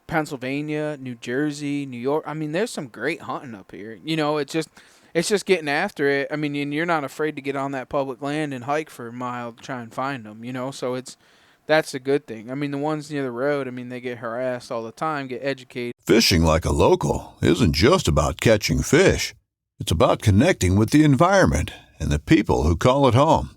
Pennsylvania, New Jersey, New York. I mean, there's some great hunting up here. It's just getting after it. I mean, and you're not afraid to get on that public land and hike for a mile to try and find them. So that's a good thing. I mean, the ones near the road, I mean, they get harassed all the time, get educated.
Fishing like a local isn't just about catching fish. It's about connecting with the environment and the people who call it home.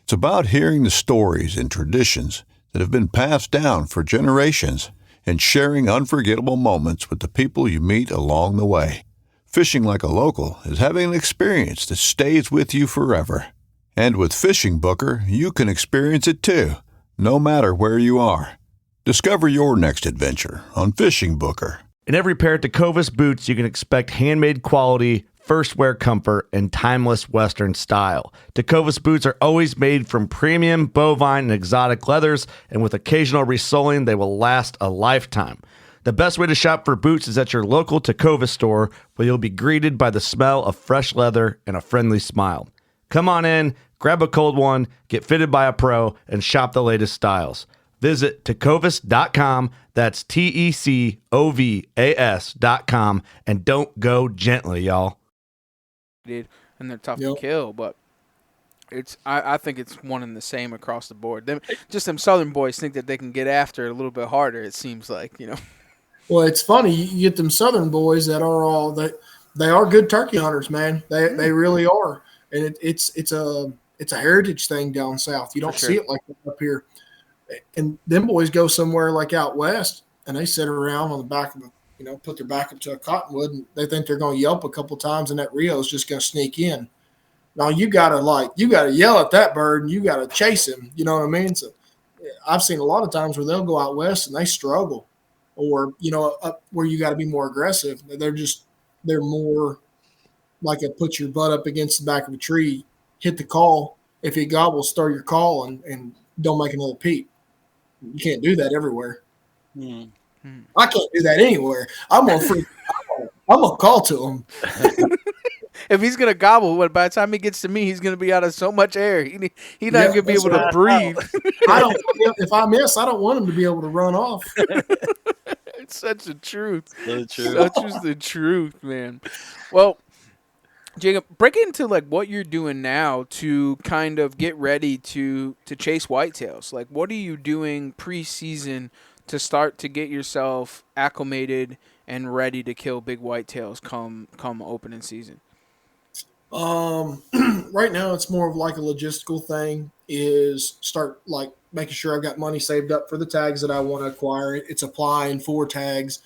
It's about hearing the stories and traditions that have been passed down for generations and sharing unforgettable moments with the people you meet along the way. Fishing like a local is having an experience that stays with you forever. And with Fishing Booker, you can experience it too, no matter where you are. Discover your next adventure on Fishing Booker.
In every pair of Tecovas boots, you can expect handmade quality, first wear comfort, and timeless Western style. Tecovas boots are always made from premium bovine and exotic leathers, and with occasional resoling, they will last a lifetime. The best way to shop for boots is at your local Tecovas store, where you'll be greeted by the smell of fresh leather and a friendly smile. Come on in, grab a cold one, get fitted by a pro, and shop the latest styles. Visit tecovas.com, that's TECOVAS.com, and don't go gently, y'all.
And they're tough to kill, but I think it's one and the same across the board. Them southern boys think that they can get after it a little bit harder, it seems like,
Well, it's funny, you get them southern boys that are they are good turkey hunters, man. They really are. And it's a heritage thing down south. You don't see it like that up here. And them boys go somewhere like out west, and they sit around on the back of put their back up to a cottonwood, and they think they're going to yelp a couple times, and that Rio is just going to sneak in. Now you gotta yell at that bird, and you gotta chase him. You know what I mean? So I've seen a lot of times where they'll go out west and they struggle, or up where you got to be more aggressive. They're more like a put your butt up against the back of a tree, hit the call. If he gobbles, stir your call and don't make another peep. You can't do that everywhere. I can't do that anywhere. I'm gonna call to him.
If he's gonna gobble, by the time he gets to me, he's gonna be out of so much air. He's not gonna be able to breathe.
If I miss, I don't want him to be able to run off.
It's such the truth.
So true.
Such is the truth, man. Well, Jacob, break into what you're doing now to kind of get ready to chase whitetails. Like, what are you doing pre-season to start to get yourself acclimated and ready to kill big whitetails come opening season?
Right now it's more of like a logistical thing. Is start like making sure I've got money saved up for the tags that I want to acquire. It's applying for tags.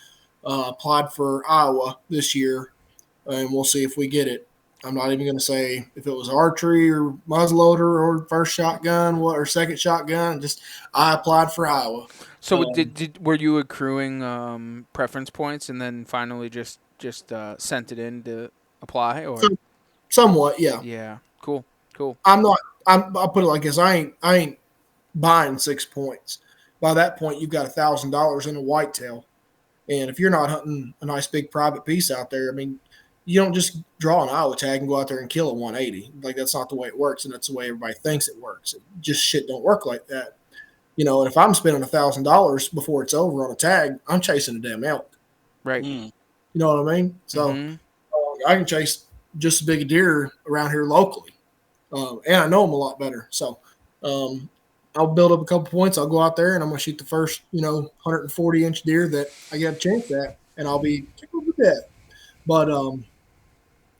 Applied for Iowa this year, and we'll see if we get it. I'm not even going to say if it was archery or muzzleloader or first shotgun, what or second shotgun. Just I applied for Iowa.
So were you accruing preference points and then finally just sent it in to apply or?
Somewhat, yeah.
Yeah, cool.
I'm not. I'll put it like this. I ain't buying 6 points. By that point, you've got $1,000 in a whitetail, and if you're not hunting a nice big private piece out there, I mean, you don't just draw an Iowa tag and go out there and kill a 180. Like that's not the way it works, and that's the way everybody thinks it works. It just shit don't work like that. And if I'm spending $1,000 before it's over on a tag, I'm chasing a damn elk.
Right.
You know what I mean? So
Mhm.
I can chase just as big a deer around here locally, and I know them a lot better. So I'll build up a couple points. I'll go out there and I'm going to shoot the first 140-inch deer that I get a chance at, and I'll be tickled to death. But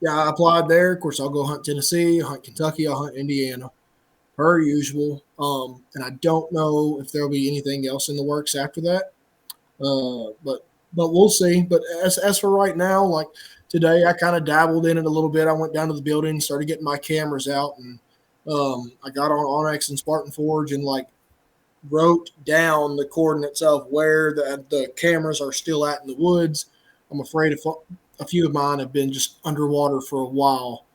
yeah, I applied there. Of course, I'll go hunt Tennessee, hunt Kentucky, I'll hunt Indiana, per usual. And I don't know if there'll be anything else in the works after that. But we'll see. But as for right now, like today, I kind of dabbled in it a little bit. I went down to the building, started getting my cameras out, and I got on Onyx and Spartan Forge and like wrote down the coordinates of where the cameras are still at in the woods. I'm afraid a few of mine have been just underwater for a while.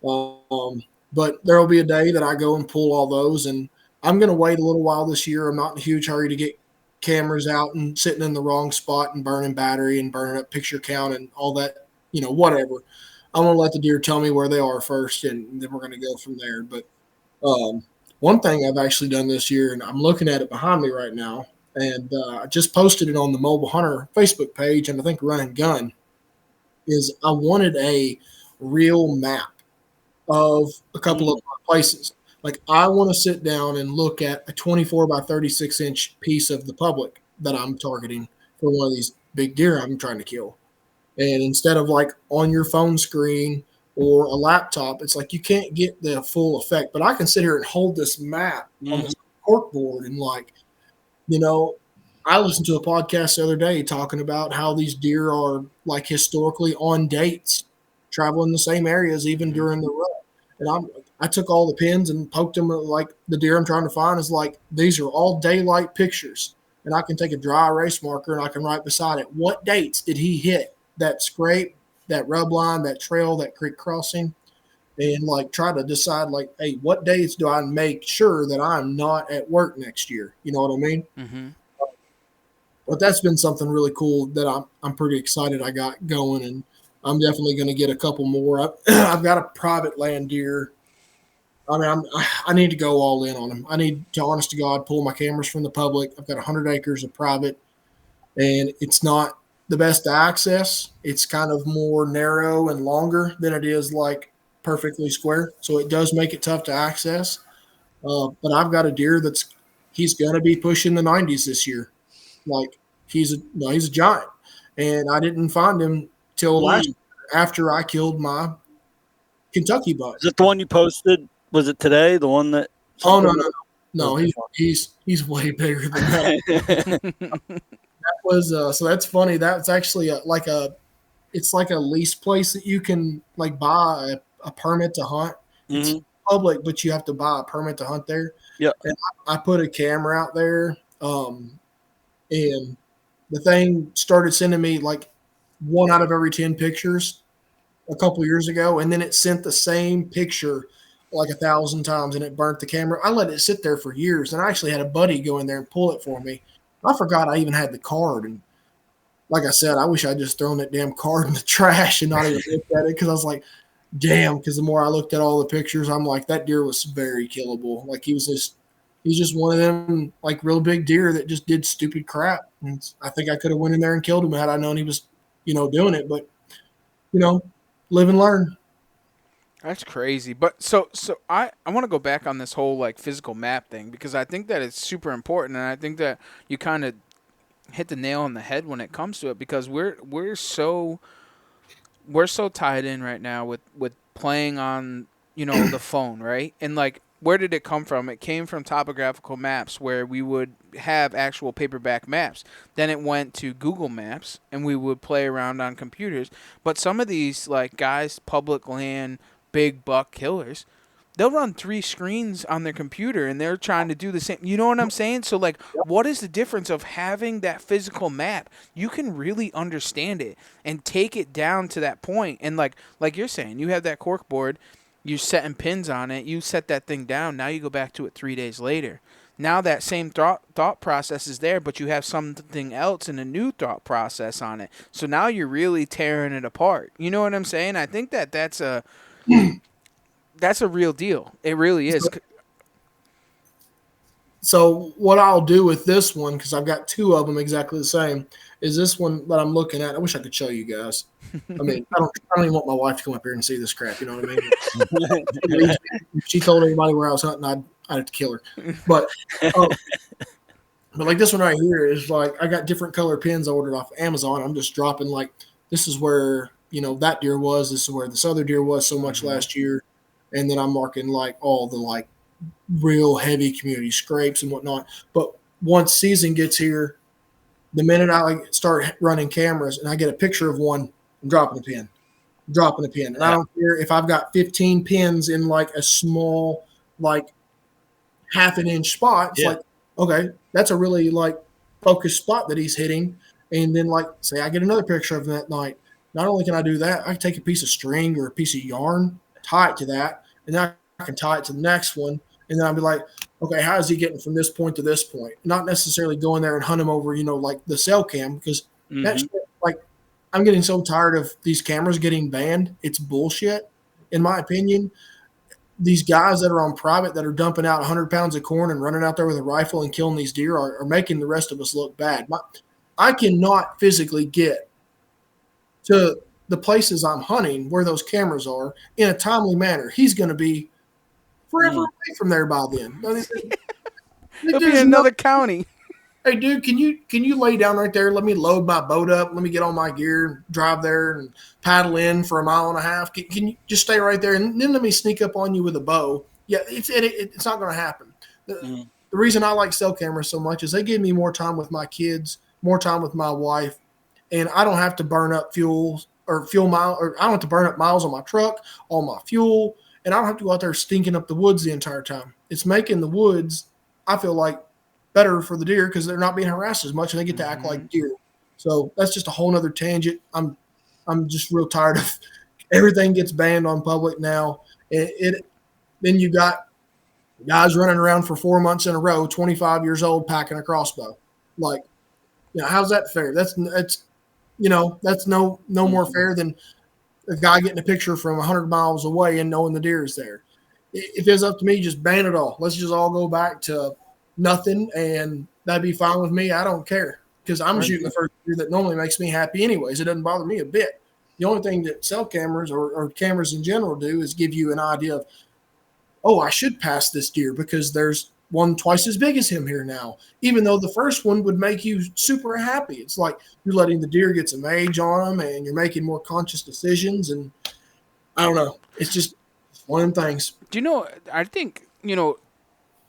But there will be a day that I go and pull all those, and I'm going to wait a little while this year. I'm not in a huge hurry to get cameras out and sitting in the wrong spot and burning battery and burning up picture count and all that, whatever. I'm going to let the deer tell me where they are first, and then we're going to go from there. But one thing I've actually done this year, and I'm looking at it behind me right now, and I just posted it on the Mobile Hunter Facebook page, and I think Run and Gun, is I wanted a real map of a couple of places. Like I want to sit down and look at a 24 by 36-inch piece of the public that I'm targeting for one of these big deer I'm trying to kill. And instead of like on your phone screen or a laptop, it's like you can't get the full effect. But I can sit here and hold this map on the corkboard and I listened to a podcast the other day talking about how these deer are like historically on dates, traveling the same areas even during the rut. And I took all the pins and poked them at like the deer I'm trying to find is like these are all daylight pictures, and I can take a dry erase marker and I can write beside it what dates did he hit that scrape, that rub line, that trail, that creek crossing, and like try to decide like, hey, what dates do I make sure that I'm not at work next year? You know what I mean?
Mm-hmm.
But that's been something really cool that I'm pretty excited I got going, and I'm definitely going to get a couple more. I've got a private land deer. I mean, I need to go all in on them. I need to, honest to God, pull my cameras from the public. I've got 100 acres of private, and it's not the best to access. It's kind of more narrow and longer than it is like perfectly square, so it does make it tough to access. But I've got a deer he's going to be pushing the 90s this year. Like he's a giant, and I didn't find him till last year after I killed my Kentucky buck.
Is it the one you posted? Was it today? The one that?
Oh no, he's way bigger than that. That was so that's funny. That's actually it's like a lease place that you can like buy a permit to hunt. It's public, but you have to buy a permit to hunt there.
Yeah,
and I put a camera out there. And the thing started sending me like 1 out of every 10 pictures a couple years ago. And then it sent the same picture like 1,000 times and it burnt the camera. I let it sit there for years. And I actually had a buddy go in there and pull it for me. I forgot I even had the card. And like I said, I wish I'd just thrown that damn card in the trash and not even looked at it. Cause I was like, damn. Cause the more I looked at all the pictures, I'm like, that deer was very killable. Like he's just one of them like real big deer that just did stupid crap. And I think I could have went in there and killed him had I known he was, doing it. But, live and learn.
That's crazy. But so I want to go back on this whole like physical map thing because I think that it's super important, and I think that you kind of hit the nail on the head when it comes to it because we're so we're so tied in right now with playing on, the phone, right? And like, where did it come from? It came from topographical maps where we would have actual paperback maps. Then it went to Google Maps and we would play around on computers. But some of these like guys, public land, big buck killers, they'll run 3 screens on their computer and they're trying to do the same. You know what I'm saying? So like, what is the difference of having that physical map? You can really understand it and take it down to that point. And like you're saying, you have that cork board, you're setting pins on it, you set that thing down. Now you go back to it 3 days later. Now that same thought process is there, but you have something else and a new thought process on it. So now you're really tearing it apart. You know what I'm saying? I think that's a real deal. It really is.
So what I'll do with this one, because I've got 2 of them exactly the same, is this one that I'm looking at. I wish I could show you guys. I mean, I don't even want my wife to come up here and see this crap. You know what I mean? If she told anybody where I was hunting, I'd have to kill her. But like this one right here is like, I got different color pins I ordered off Amazon. I'm just dropping like, this is where, that deer was. This is where this other deer was so much last year. And then I'm marking like all the like real heavy community scrapes and whatnot. But once season gets here, the minute I like start running cameras and I get a picture of one, I'm dropping a pin. And I don't care if I've got 15 pins in like a small, like half an inch spot. It's like, okay, that's a really like focused spot that he's hitting. And then like, say I get another picture of him that night. Not only can I do that, I can take a piece of string or a piece of yarn, tie it to that, and then I can tie it to the next one. And then I'll be like, okay, how is he getting from this point to this point? Not necessarily going there and hunt him over, like the cell cam, because that's like, I'm getting so tired of these cameras getting banned. It's bullshit, in my opinion. These guys that are on private that are dumping out 100 pounds of corn and running out there with a rifle and killing these deer are making the rest of us look bad. I cannot physically get to the places I'm hunting where those cameras are in a timely manner. He's going to be forever away from there by then.
It'll be in another county.
Hey, dude, can you lay down right there? Let me load my boat up. Let me get all my gear, drive there, and paddle in for a mile and a half. Can you just stay right there, and then let me sneak up on you with a bow? Yeah, it's not going to happen. The reason I like cell cameras so much is they give me more time with my kids, more time with my wife, and I don't have to burn up fuel mile, or I don't have to burn up miles on my truck, on my fuel, and I don't have to go out there stinking up the woods the entire time. It's making the woods, I feel like, better for the deer because they're not being harassed as much and they get to act like deer. So that's just a whole nother tangent. I'm just real tired of everything gets banned on public now. Then you got guys running around for 4 months in a row, 25 years old, packing a crossbow. Like, how's that fair? That's no more fair than a guy getting a picture from 100 miles away and knowing the deer is there. If it's up to me, just ban it all. Let's just all go back to nothing, and that'd be fine with me. I don't care because I'm shooting the first deer that normally makes me happy anyways. It doesn't bother me a bit. The only thing that cell cameras or cameras in general do is give you an idea of, oh, I should pass this deer because there's one twice as big as him here now, even though the first one would make you super happy. It's like you're letting the deer get some age on them and you're making more conscious decisions. And I don't know. It's just one of them things.
Do you know, I think,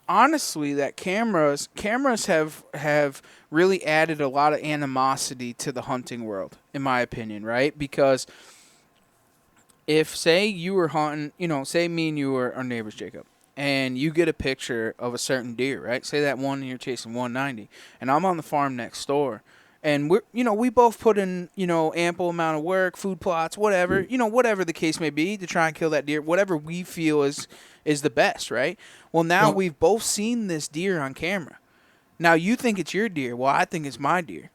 honestly, that cameras have really added a lot of animosity to the hunting world, in my opinion, right? Because if, say, you were hunting, say me and you were our neighbors, Jacob, and you get a picture of a certain deer, right? Say that one and you're chasing 190, and I'm on the farm next door, and we both put in, ample amount of work, food plots, whatever, whatever the case may be to try and kill that deer, whatever we feel is the best, right? Well, now we've both seen this deer on camera. Now you think it's your deer. Well, I think it's my deer.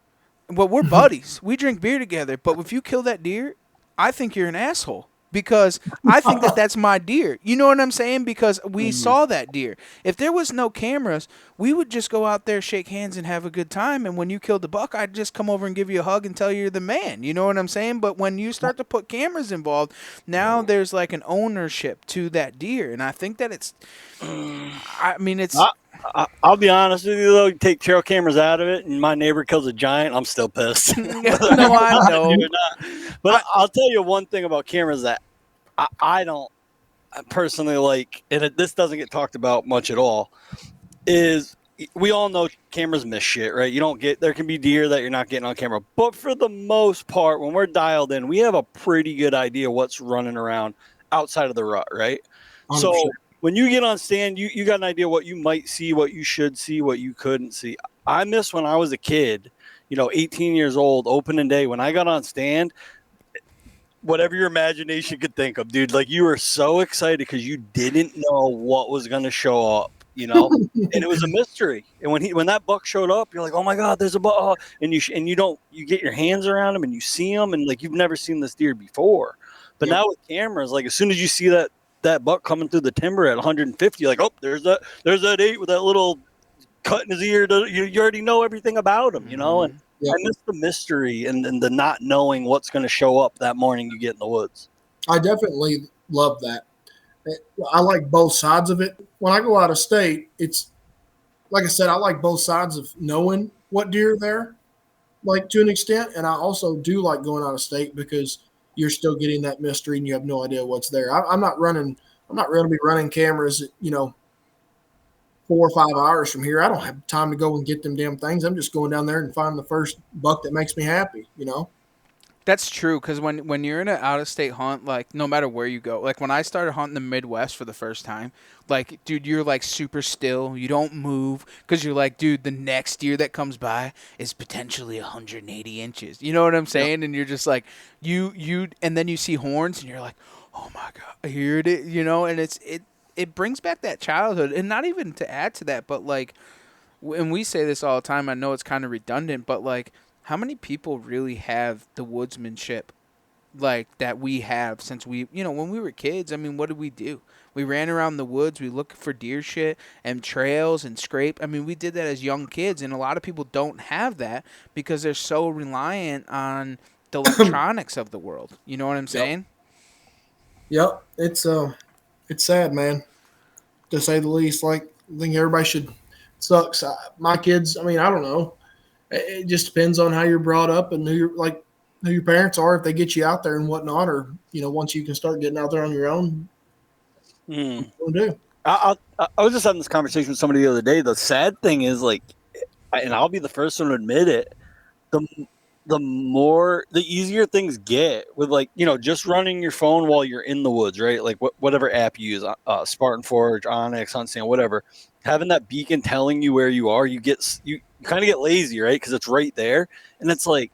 Well, we're buddies. We drink beer together. But if you kill that deer, I think you're an asshole because I think that's my deer. You know what I'm saying? Because we saw that deer. If there was no cameras, we would just go out there, shake hands, and have a good time. And when you killed the buck, I'd just come over and give you a hug and tell you you're the man. You know what I'm saying? But when you start to put cameras involved, now there's like an ownership to that deer. And I think that it's
I'll be honest with you, though. You take trail cameras out of it, and my neighbor kills a giant, I'm still pissed.
No, I know.
But I'll tell you one thing about cameras that I don't personally like, and this doesn't get talked about much at all, is we all know cameras miss shit, right? There can be deer that you're not getting on camera. But for the most part, when we're dialed in, we have a pretty good idea what's running around outside of the rut, right?
100%.
So when you get on stand, you got an idea what you might see, what you should see, what you couldn't see. I miss when I was a kid, 18 years old, opening day, when I got on stand, whatever your imagination could think of, dude, like you were so excited because you didn't know what was going to show up, and it was a mystery. And when that buck showed up, you're like, oh my God, there's a buck. And you get your hands around him and you see him and like, you've never seen this deer before. But now with cameras, like as soon as you see that buck coming through the timber at 150, you're like, oh, there's that 8 with that little cut in his ear. You already know everything about him, and I miss the mystery and the not knowing what's going to show up that morning you get in the woods.
I definitely love that. I like both sides of it. When I go out of state, it's like I said, I like both sides of knowing what deer are there, like to an extent. And I also do like going out of state because you're still getting that mystery and you have no idea what's there. I'm not going to be running cameras, 4 or 5 hours from here. I don't have time to go and get them damn things. I'm just going down there and finding the first buck that makes me happy,
That's true, because when you're in an out-of-state hunt, like, no matter where you go, like, when I started hunting the Midwest for the first time, like, dude, you're, like, super still. You don't move, because you're like, dude, the next deer that comes by is potentially 180 inches. You know what I'm saying? Yep. And you're just like, and then you see horns, and you're like, oh, my God, here it is, and it brings back that childhood. And not even to add to that, but, like, and we say this all the time, I know it's kind of redundant, but, like, how many people really have the woodsmanship like that we have since when we were kids? I mean, what did we do? We ran around the woods. We looked for deer shit and trails and scrape. I mean, we did that as young kids, and a lot of people don't have that because they're so reliant on the electronics of the world. You know what I'm saying?
Yep. It's sad, man, to say the least. Like, I think everybody should. Sucks. My kids, I mean, I don't know. It just depends on how you're brought up and who your parents are, if they get you out there and whatnot, or, once you can start getting out there on your own. What do you do?
I was just having this conversation with somebody the other day. The sad thing is, like, and I'll be the first one to admit it, the easier things get with, like, just running your phone while you're in the woods, right? Like whatever app you use, Spartan Forge, Onyx, HuntStand, whatever. Having that beacon telling you where you are, you kind of get lazy, right? Because it's right there. And it's like,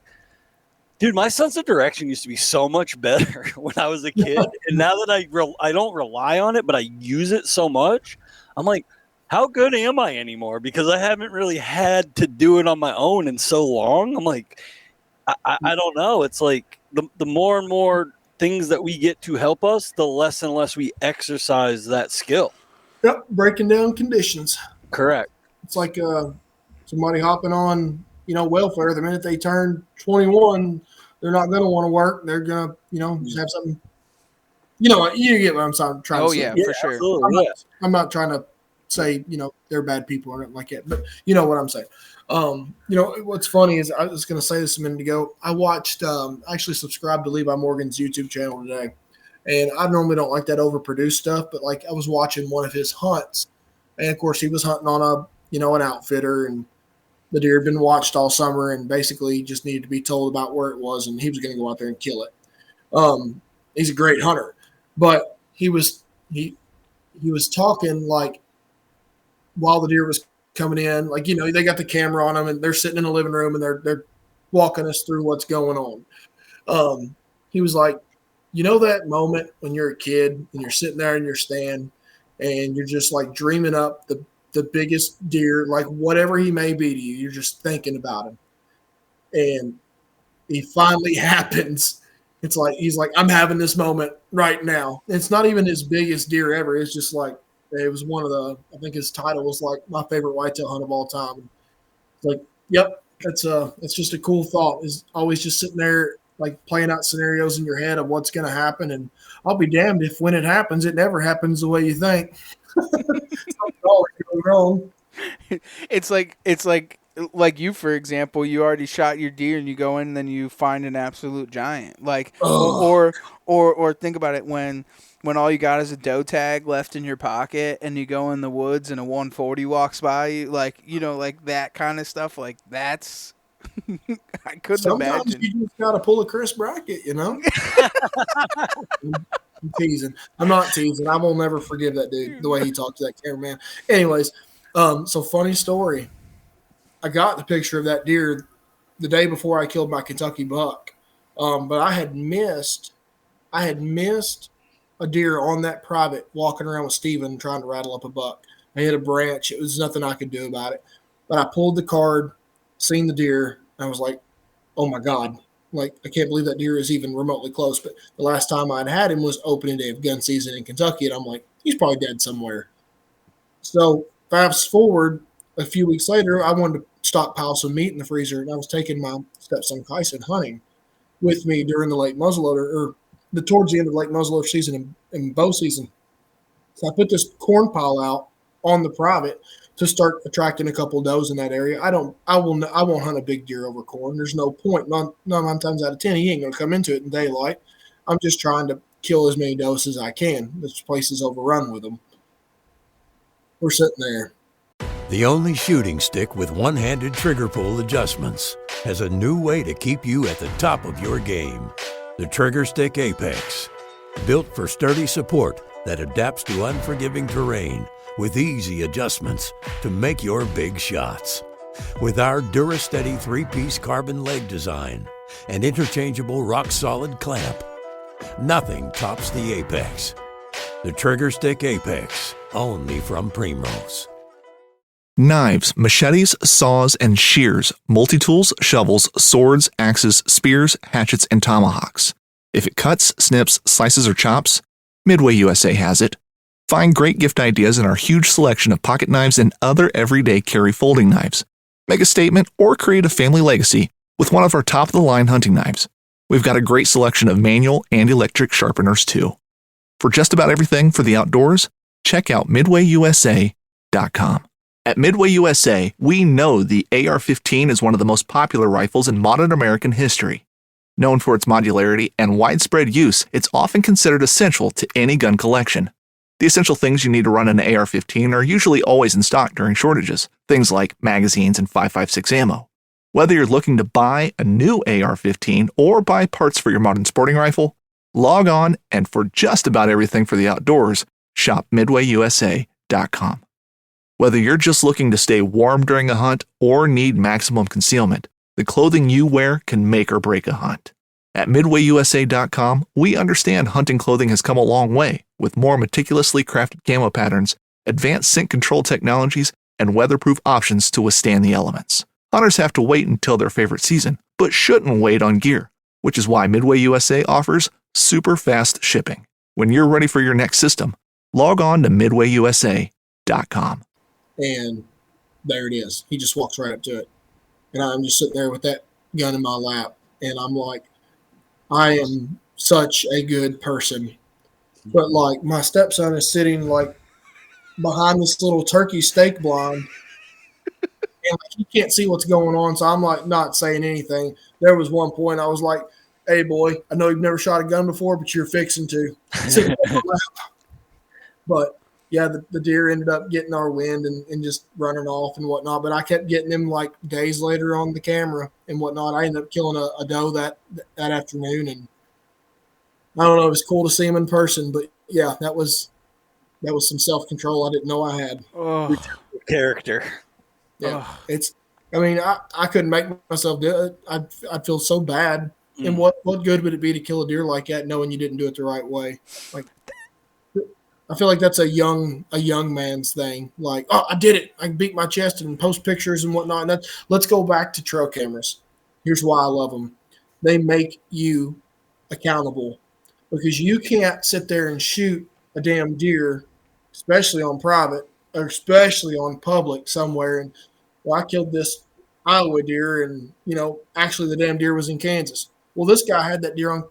dude, my sense of direction used to be so much better when I was a kid. And now that I don't rely on it, but I use it so much, I'm like, how good am I anymore? Because I haven't really had to do it on my own in so long. I'm like, I don't know. It's like the more and more things that we get to help us, the less and less we exercise that skill.
Yep, breaking down conditions.
Correct.
It's like somebody hopping on, welfare. The minute they turn 21, they're not going to want to work. They're going to, just have something. You get what I'm trying to say.
Oh, yeah, for sure.
I'm not trying to say, they're bad people or anything like that. But you know what I'm saying. What's funny is I was going to say this a minute ago. I watched, actually subscribed to Levi Morgan's YouTube channel today. And I normally don't like that overproduced stuff, but like I was watching one of his hunts, and of course he was hunting on an outfitter, and the deer had been watched all summer and basically just needed to be told about where it was, and he was going to go out there and kill it. He's a great hunter, but he was talking like while the deer was coming in, like, they got the camera on them and they're sitting in the living room and they're walking us through what's going on. He was like, that moment when you're a kid and you're sitting there in your stand and you're just like dreaming up the biggest deer, like whatever he may be to you, you're just thinking about him. And he finally happens. It's like, he's like, I'm having this moment right now. It's not even his biggest deer ever. It's just like, it was I think his title was like my favorite whitetail hunt of all time. It's like, yep, it's just a cool thought, is always just sitting there, like playing out scenarios in your head of what's going to happen. And I'll be damned if when it happens, it never happens the way you think. Something always goes wrong.
It's like like you, for example, you already shot your deer and you go in and then you find an absolute giant. Like, or think about it when all you got is a doe tag left in your pocket and you go in the woods and a 140 walks by you, like, like that kind of stuff. Like that's, I couldn't
Sometimes
imagine.
you just got to pull a Chris Brackett, I'm teasing. I'm not teasing. I will never forgive that dude, the way he talked to that cameraman. Anyways, so funny story. I got the picture of that deer the day before I killed my Kentucky buck. But I had missed a deer on that private walking around with Steven trying to rattle up a buck. I hit a branch. It was nothing I could do about it. But I pulled the card, seen the deer, and I was like, oh my God. Like, I can't believe that deer is even remotely close. But the last time I'd had him was opening day of gun season in Kentucky, and I'm like, he's probably dead somewhere. So fast forward a few weeks later, I wanted to stockpile some meat in the freezer, and I was taking my stepson Kyson hunting with me during the late muzzleloader, or towards the end of the late muzzleloader season and bow season. So I put this corn pile out on the private to start attracting a couple does in that area. I won't hunt a big deer over corn. There's no point. Nine times out of 10, he ain't gonna come into it in daylight. I'm just trying to kill as many does as I can. This place is overrun with them. We're sitting there.
The only shooting stick with one-handed trigger pull adjustments has a new way to keep you at the top of your game. The Trigger Stick Apex. Built for sturdy support that adapts to unforgiving terrain with easy adjustments to make your big shots. With our DuraSteady 3-piece carbon leg design and interchangeable rock-solid clamp, nothing tops the Apex. The Trigger Stick Apex, only from Primrose.
Knives, machetes, saws, and shears, multi-tools, shovels, swords, axes, spears, hatchets, and tomahawks. If it cuts, snips, slices, or chops, Midway USA has it. Find great gift ideas in our huge selection of pocket knives and other everyday carry folding knives. Make a statement or create a family legacy with one of our top-of-the-line hunting knives. We've got a great selection of manual and electric sharpeners, too. For just about everything for the outdoors, check out MidwayUSA.com. At Midway USA, we know the AR-15 is one of the most popular rifles in modern American history. Known for its modularity and widespread use, it's often considered essential to any gun collection. The essential things you need to run an AR-15 are usually always in stock during shortages, things like magazines and 5.56 ammo. Whether you're looking to buy a new AR-15 or buy parts for your modern sporting rifle, log on and for just about everything for the outdoors, shop MidwayUSA.com. Whether you're just looking to stay warm during a hunt or need maximum concealment, the clothing you wear can make or break a hunt. At MidwayUSA.com, we understand hunting clothing has come a long way with more meticulously crafted camo patterns, advanced scent control technologies, and weatherproof options to withstand the elements. Hunters have to wait until their favorite season, but shouldn't wait on gear, which is why Midway USA offers super fast shipping. When you're ready for your next system, log on to MidwayUSA.com.
And there it is. He just walks right up to it. And I'm just sitting there with that gun in my lap. And I'm like, I am such a good person. But, like, my stepson is sitting, like, behind this little turkey steak blind. And, like, he can't see what's going on. So I'm, like, not saying anything. There was one point I was like, hey, boy, I know you've never shot a gun before, but you're fixing to. But yeah, the deer ended up getting our wind and just running off and whatnot. But I kept getting him like days later on the camera and whatnot. I ended up killing a doe that afternoon, and I don't know. It was cool to see him in person, but yeah, that was some self-control I didn't know I had.
Oh,
Character.
Yeah, it's. I mean, I couldn't make myself do it. I'd feel so bad. And what good would it be to kill a deer like that, knowing you didn't do it the right way? Like, I feel like that's a young man's thing. Like, oh, I did it. I can beat my chest and post pictures and whatnot. And let's go back to trail cameras. Here's why I love them. They make you accountable, because you can't sit there and shoot a damn deer, especially on private or especially on public somewhere. And, well, I killed this Iowa deer, and, actually the damn deer was in Kansas. Well, this guy had that deer on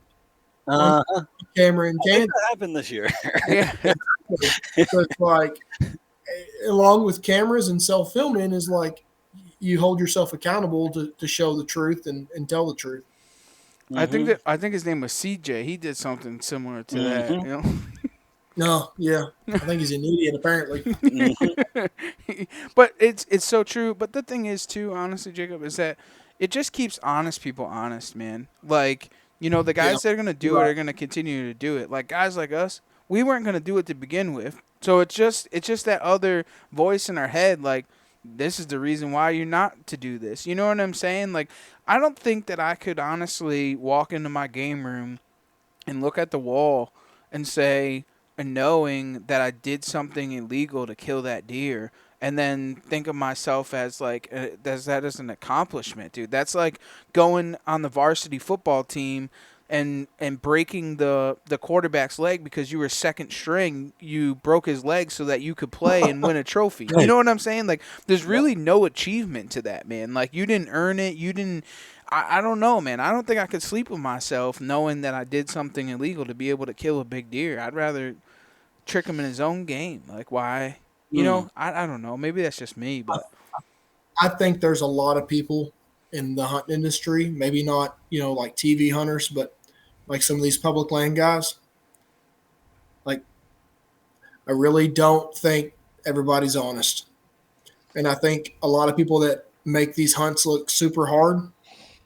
camera in Kansas.
That happened this year.
yeah.
So it's like, along with cameras and self-filming, is like, you hold yourself accountable to show the truth and tell the truth.
I think his name was CJ. He did something similar to that. You know.
No, yeah, I think he's an idiot apparently.
But it's so true. But the thing is, too, honestly, Jacob, is that it just keeps honest people honest, man. Like, you know, the guys that are gonna do it are gonna continue to do it. Like guys like us, we weren't gonna do it to begin with. So it's just that other voice in our head, like, this is the reason why you're not to do this. You know what I'm saying? Like, I don't think that I could honestly walk into my game room and look at the wall and say, and knowing that I did something illegal to kill that deer, and then think of myself as like as an accomplishment, dude. That's like going on the varsity football team and breaking the quarterback's leg because you were second string. You broke his leg so that you could play and win a trophy. You know what I'm saying? Like, there's really no achievement to that, man. Like, you didn't earn it. You didn't. I don't know, man. I don't think I could sleep with myself knowing that I did something illegal to be able to kill a big deer. I'd rather trick him in his own game. Like, why? You know, I don't know. Maybe that's just me, but
I think there's a lot of people in the hunting industry, maybe not, you know, like TV hunters, but like some of these public land guys. Like, I really don't think everybody's honest. And I think a lot of people that make these hunts look super hard,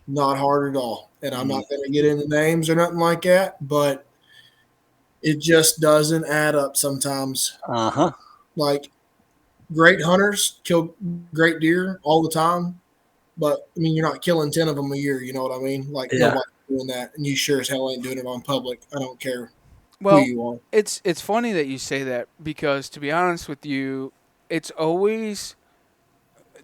not hard at all. And I'm not going to get into names or nothing like that, but it just doesn't add up sometimes. Like, great hunters kill great deer all the time, but I mean, you're not killing 10 of them a year. You know what I mean? Like, nobody's doing that, and you sure as hell ain't doing it on public. I don't care who you are.
It's funny that you say that because, to be honest with you, it's always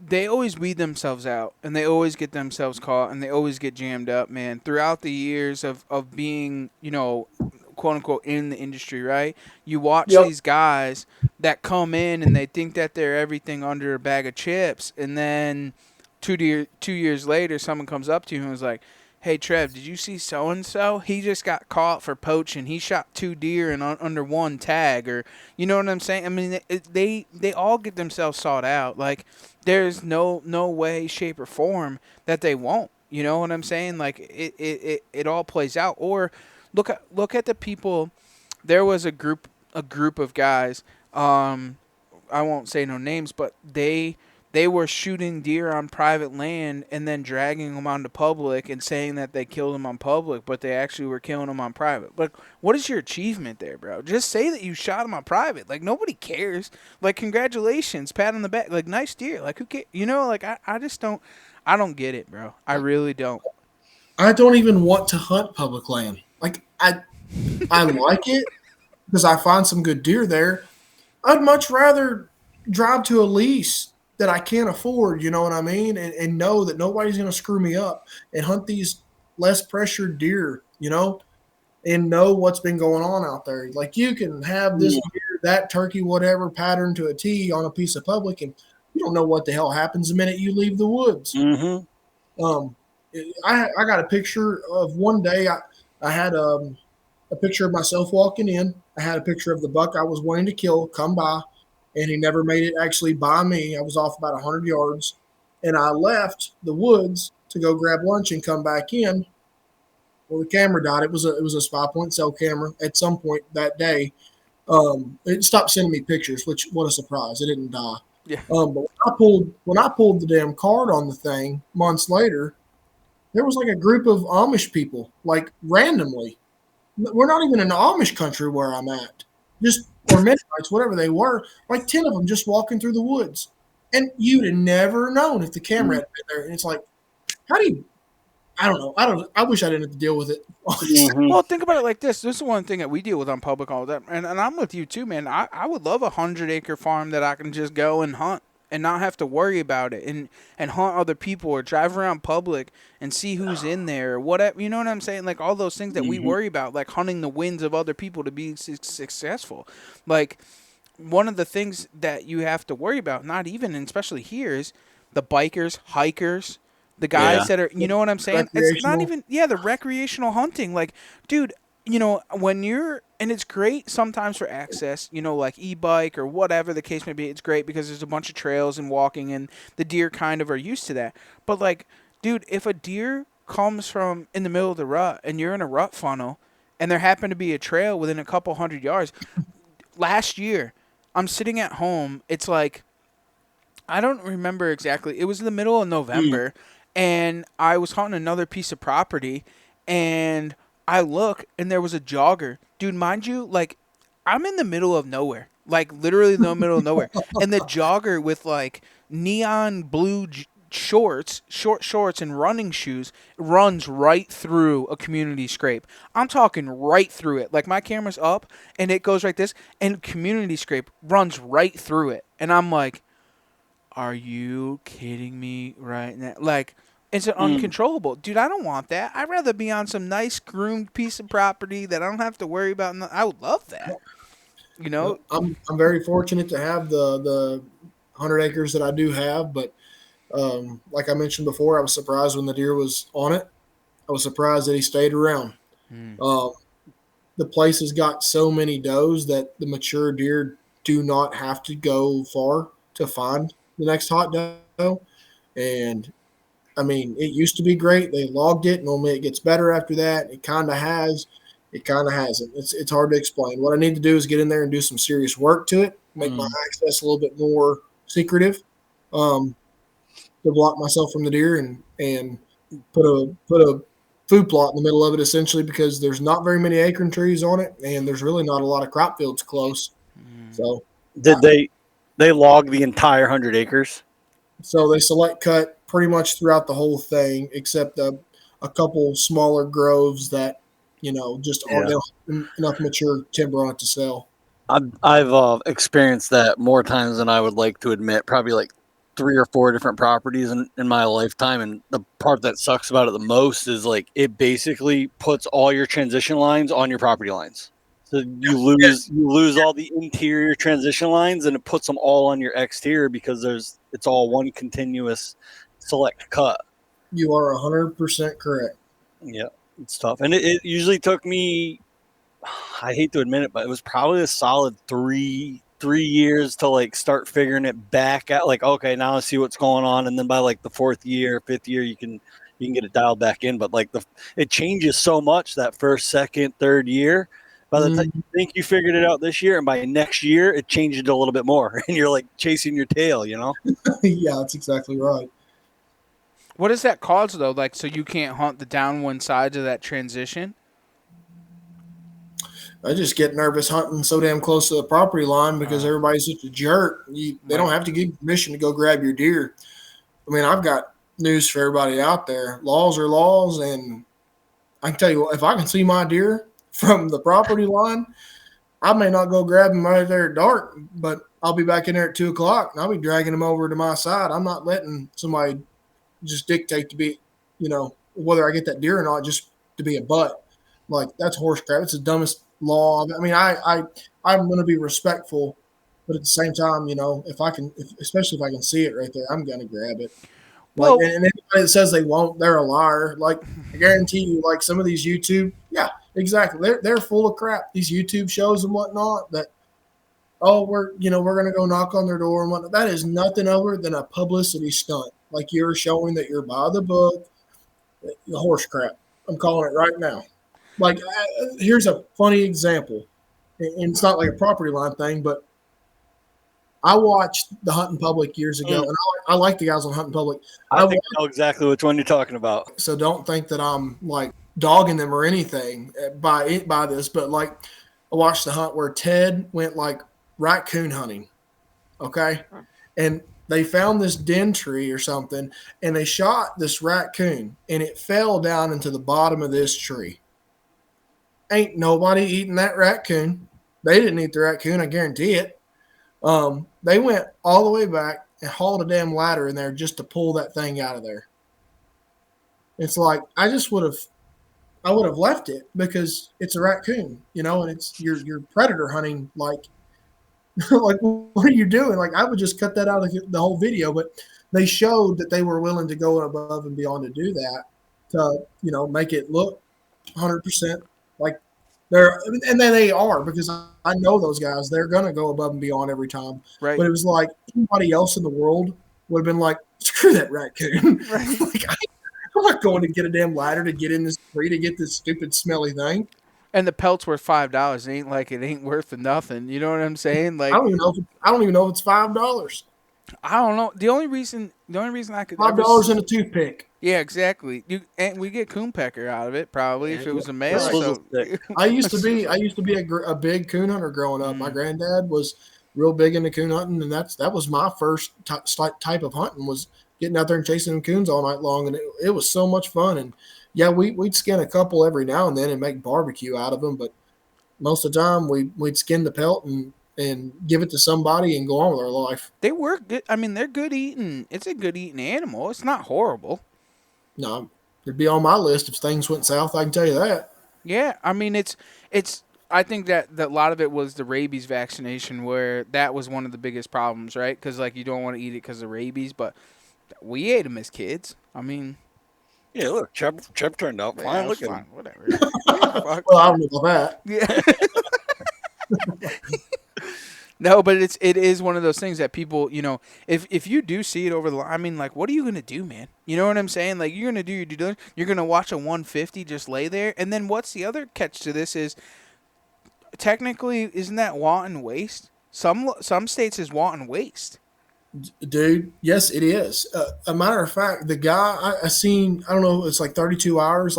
they always weed themselves out, and they always get themselves caught, and they always get jammed up, man. Throughout the years of being, you know, quote unquote in the industry, right? You watch these guys that come in and they think that they're everything under a bag of chips, and then 2 years later, someone comes up to you and is like, "Hey, Trev, did you see so and so? He just got caught for poaching. He shot 2 deer in under 1 tag." Or, you know what I'm saying? I mean, they all get themselves sought out. Like, there's no way, shape, or form that they won't. You know what I'm saying? Like, it all plays out. Or look at the people. There was a group of guys. I won't say no names, but they were shooting deer on private land and then dragging them onto public and saying that they killed them on public, but they actually were killing them on private. But what is your achievement there, bro? Just say that you shot them on private. Like, nobody cares. Like, congratulations, pat on the back. Like, nice deer. Like, who cares? You know, like, I just don't. I don't get it, bro. I really don't.
I don't even want to hunt public land. Like, I like it because I find some good deer there. I'd much rather drive to a lease that I can't afford, you know what I mean, and know that nobody's going to screw me up and hunt these less pressured deer, you know, and know what's been going on out there. Like, you can have this deer, that turkey, whatever, pattern to a T on a piece of public, and you don't know what the hell happens the minute you leave the woods. I got a picture of one day. I had a picture of myself walking in. I had a picture of the buck I was wanting to kill come by, and he never made it actually by me. I was off about 100 yards, and I left the woods to go grab lunch and come back in. Well, the camera died. It was a 5-point cell camera. At some point that day, it stopped sending me pictures. Which, what a surprise! It didn't die.
Yeah.
But when I pulled the damn card on the thing months later, there was like a group of Amish people, like randomly. We're not even in the Amish country where I'm at. Or Mennonites, whatever they were, like 10 of them just walking through the woods. And you'd have never known if the camera had been there. And it's like, how do you – I don't know. I wish I didn't have to deal with it.
Well, think about it like this. This is one thing that we deal with on public all the time. And I'm with you too, man. I would love a 100-acre farm that I can just go and hunt and not have to worry about it and hunt other people or drive around public and see who's in there or whatever. You know what I'm saying? Like, all those things that we worry about, like hunting the wins of other people to be successful. Like, one of the things that you have to worry about, not even, and especially here, is the bikers, hikers, the guys that are, you know what I'm saying? It's not even, the recreational hunting. Like, dude, you know, when you're, and it's great sometimes for access, you know, like e-bike or whatever the case may be. It's great because there's a bunch of trails and walking, and the deer kind of are used to that. But like, dude, if a deer comes from in the middle of the rut and you're in a rut funnel and there happened to be a trail within a couple 100 yards, last year, I'm sitting at home. It's like, I don't remember exactly. It was in the middle of November, and I was hunting another piece of property, and I look, and there was a jogger. Dude, mind you, like, I'm in the middle of nowhere. Like, literally in the middle of nowhere. And the jogger with, like, neon blue shorts, short shorts, and running shoes runs right through a community scrape. I'm talking right through it. Like, my camera's up, and it goes like this, and community scrape runs right through it. And I'm like, are you kidding me right now? Like, it's uncontrollable. Dude, I don't want that. I'd rather be on some nice groomed piece of property that I don't have to worry about. I would love that. You know?
I'm very fortunate to have the 100 acres that I do have, but like I mentioned before, I was surprised when the deer was on it. I was surprised that he stayed around. The place has got so many does that the mature deer do not have to go far to find the next hot doe. And I mean, it used to be great. They logged it. Normally it gets better after that. It kind of has. It kind of hasn't. It's hard to explain. What I need to do is get in there and do some serious work to it, make my access a little bit more secretive, to block myself from the deer, and put a food plot in the middle of it, essentially, because there's not very many acorn trees on it, and there's really not a lot of crop fields close. So
Did they log the entire 100 acres?
So they select cut pretty much throughout the whole thing, except a couple smaller groves that, you know, just aren't enough mature timber on it to sell.
I've experienced that more times than I would like to admit. Probably like 3 or 4 different properties in my lifetime, and the part that sucks about it the most is like it basically puts all your transition lines on your property lines. So you lose all the interior transition lines, and it puts them all on your exterior because it's all one continuous select cut.
You are 100% correct.
Yeah, it's tough, and it usually took me. I hate to admit it, but it was probably a solid three years to like start figuring it back out. Like, okay, now I see what's going on, and then by like the 4th year, 5th year, you can get it dialed back in. But like it changes so much that 1st, 2nd, 3rd year. By the time you think you figured it out this year, and by next year, it changes a little bit more, and you're like chasing your tail, you know?
Yeah, that's exactly right.
What does that cause, though? Like, so you can't hunt the downwind sides of that transition?
I just get nervous hunting so damn close to the property line because everybody's such a jerk. They don't have to give you permission to go grab your deer. I mean, I've got news for everybody out there. Laws are laws, and I can tell you what, if I can see my deer from the property line, I may not go grab him right there at dark, but I'll be back in there at 2 o'clock, and I'll be dragging him over to my side. I'm not letting somebody just dictate to be, you know, whether I get that deer or not, just to be a butt. Like, that's horse crap. It's the dumbest law. I mean, I'm going to be respectful, but at the same time, you know, especially if I can see it right there, I'm going to grab it. Like, and anybody that says they won't, they're a liar. Like, I guarantee you, like some of these YouTube, yeah, exactly. They're full of crap. These YouTube shows and whatnot that, we're going to go knock on their door and whatnot. That is nothing other than a publicity stunt. Like, you're showing that you're by the book. The horse crap. I'm calling it right now. Like, here's a funny example, and it's not like a property line thing, but I watched the Hunting Public years ago, and I like the guys on Hunting Public.
I think I know exactly which one you're talking about.
So don't think that I'm like dogging them or anything by this, but like I watched the hunt where Ted went like raccoon hunting, okay, and they found this den tree or something, and they shot this raccoon, and it fell down into the bottom of this tree. Ain't nobody eating that raccoon. They didn't eat the raccoon, I guarantee it. They went all the way back and hauled a damn ladder in there just to pull that thing out of there. It's like, I would have left it because it's a raccoon, you know, and it's you're predator hunting. Like, like, what are you doing? Like, I would just cut that out of the whole video, but they showed that they were willing to go above and beyond to do that to, you know, make it look 100% like And then they are, because I know those guys. They're gonna go above and beyond every time.
Right.
But it was like anybody else in the world would have been like, screw that raccoon.
Right.
Like, I'm not going to get a damn ladder to get in this tree to get this stupid smelly thing.
And the pelt's worth $5. It ain't like it ain't worth nothing. You know what I'm saying? Like
I don't even know if it's $5.
I don't know. The only reason I could
$5 and a toothpick.
Yeah, exactly. And we get coon pecker out of it probably if it was a male.
This was a stick.
I used to be a big coon hunter growing up. My granddad was real big into coon hunting, and that was my first type of hunting, was getting out there and chasing them coons all night long, and it was so much fun. And yeah, we'd skin a couple every now and then and make barbecue out of them, but most of the time we'd skin the pelt and give it to somebody and go on with our life.
They work good. I mean, they're good eating. It's a good eating animal. It's not horrible.
No, it'd be on my list if things went south. I can tell you that.
Yeah, I mean it's. I think that a lot of it was the rabies vaccination, where that was one of the biggest problems, right? Because like you don't want to eat it because of rabies, but we ate them as kids. I mean,
yeah, look, Chip turned out fine.
Yeah,
Look at
fine,
him.
whatever.
Well, I don't know about that.
Yeah. No, but it is one of those things that people, if you do see it over the line, I mean, like, what are you gonna do, man? You know what I'm saying? Like, you're gonna do your due diligence. You're gonna watch a 150 just lay there, and then what's the other catch to this is, technically, isn't that wanton waste? Some states is wanton waste.
Dude, yes, it is. A matter of fact, the guy I seen, I don't know, it's like 32 hours,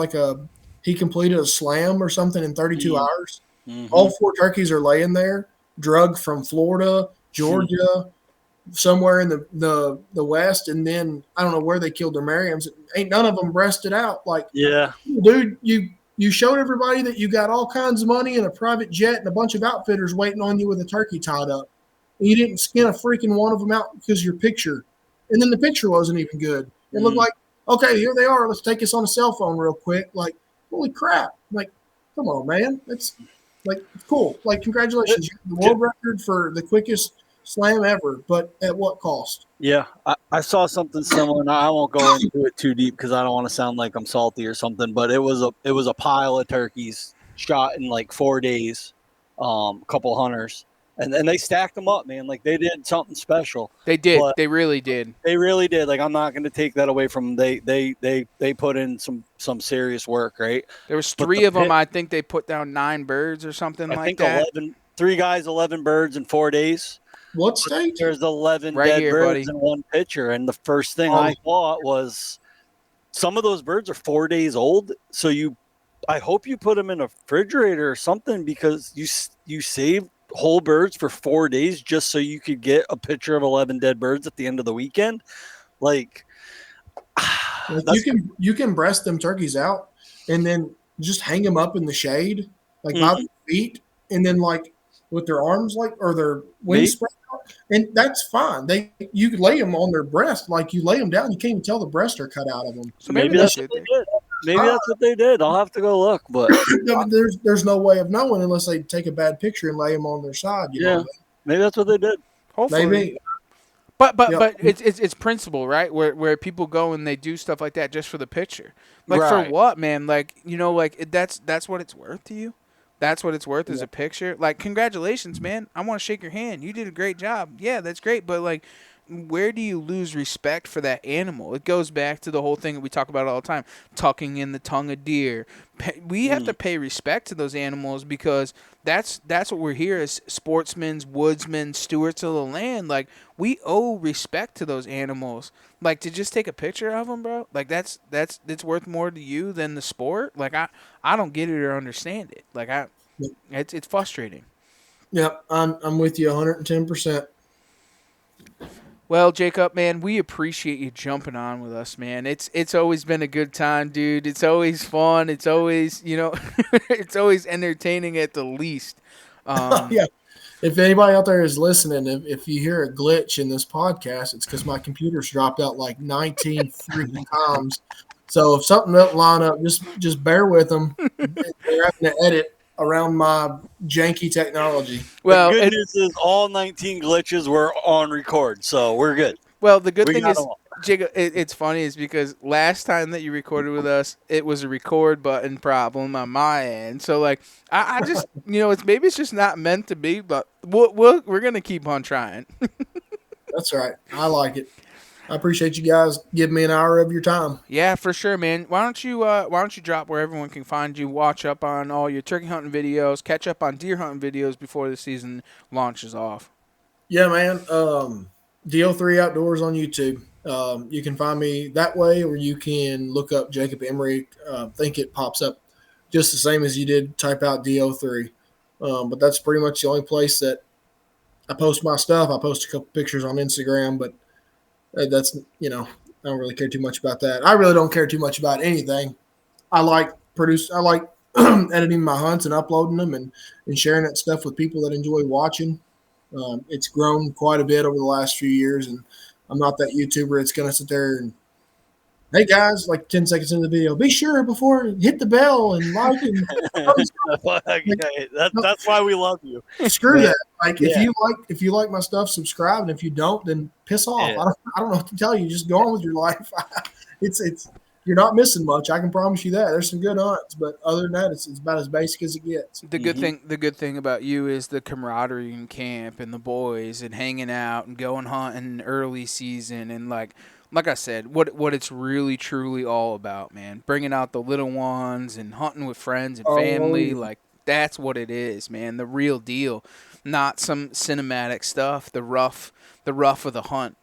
he completed a slam or something in 32 hours.
Mm-hmm.
All 4 turkeys are laying there, drugged from Florida, Georgia, somewhere in the West, and then I don't know where they killed their Merriams. Ain't none of them breasted out. Like,
Yeah,
dude, you showed everybody that you got all kinds of money and a private jet and a bunch of outfitters waiting on you with a turkey tied up. And you didn't skin a freaking one of them out because of your picture. And then the picture wasn't even good. It looked like, okay, here they are. Let's take this on a cell phone real quick. Like, holy crap. Like, come on, man. It's like cool. Like, congratulations. You have the world record for the quickest slam ever, but at what cost?
yeah. I saw something similar. Now, I won't go into it too deep because I don't want to sound like I'm salty or something. But it was a pile of turkeys shot in like 4 days. Couple hunters. And they stacked them up, man. Like, they did something special.
They did. They really did.
They really did. Like, I'm not going to take that away from them. They put in some serious work, right?
There was 3 of them. I think they put down 9 birds or something like that.
3 guys, 11 birds in 4 days.
What state?
There's 11
right
dead
here,
birds
buddy.
in one picture. And the first thing I thought was, some of those birds are 4 days old. So I hope you put them in a refrigerator or something, because you save whole birds for 4 days just so you could get a picture of 11 dead birds at the end of the weekend. Like,
you can breast them turkeys out and then just hang them up in the shade, like by their feet, and then like with their arms or their wings spread out, and that's fine. You could lay them on their breast, like you lay them down, you can't even tell the breast are cut out of them.
So
maybe that's what they did. Maybe that's what they did. I'll have to go look, but
there's no way of knowing unless they take a bad picture and lay them on their side. You know?
Maybe that's what they did.
Hopefully.
Maybe.
But it's principle, right? Where people go and they do stuff like that just for the picture. Like,
right.
For what, man? Like, that's what it's worth to you. That's what it's worth as a picture. Like, congratulations, man. I want to shake your hand. You did a great job. Yeah, that's great. But like, where do you lose respect for that animal? It goes back to the whole thing that we talk about all the time, tucking in the tongue of deer. We have to pay respect to those animals, because that's what we're here as sportsmen, woodsmen, stewards of the land. Like, we owe respect to those animals. Like, to just take a picture of them, bro, like that's worth more to you than the sport. Like, I don't get it or understand it. Like, it's frustrating.
Yep, I'm with you 110%.
Well, Jacob, man, we appreciate you jumping on with us, man. It's always been a good time, dude. It's always fun. It's always, it's always entertaining at the least.
Yeah. If anybody out there is listening, if you hear a glitch in this podcast, it's because my computer's dropped out like 19 freaking times. So if something doesn't line up, just bear with them. They're having to edit around my janky technology.
Well,
the good news is all 19 glitches were on record, so we're good.
Well, the good thing is Jacob, it's funny is because last time that you recorded with us, it was a record button problem on my end. So like, I just it's just not meant to be. But we're gonna keep on trying.
That's right. I like it. I appreciate you guys giving me an hour of your time.
Yeah, for sure, man. Why don't you drop where everyone can find you, watch up on all your turkey hunting videos, catch up on deer hunting videos before the season launches off.
Yeah, man. D03 Outdoors on YouTube. You can find me that way, or you can look up Jacob Emery. I think it pops up just the same as you did. Type out D03. But that's pretty much the only place that I post my stuff. I post a couple pictures on Instagram, but that's, I don't really care too much about that. I really don't care too much about anything. I like editing my hunts and uploading them and sharing that stuff with people that enjoy watching. It's grown quite a bit over the last few years, and I'm not that YouTuber that's going to sit there and, hey guys, like 10 seconds into the video, be sure before hit the bell and like and
that's why we love you.
Screw that. Like if you like my stuff, subscribe, and if you don't, then piss off.
Yeah.
I don't know what to tell you. Just go on with your life. It's you're not missing much. I can promise you that. There's some good hunts, but other than that, it's about as basic as it gets.
The good thing about you is the camaraderie in camp and the boys and hanging out and going hunting early season and like I said, what it's really truly all about, man. Bringing out the little ones and hunting with friends and family, like that's what it is, man. The real deal, not some cinematic stuff. The rough of the hunt,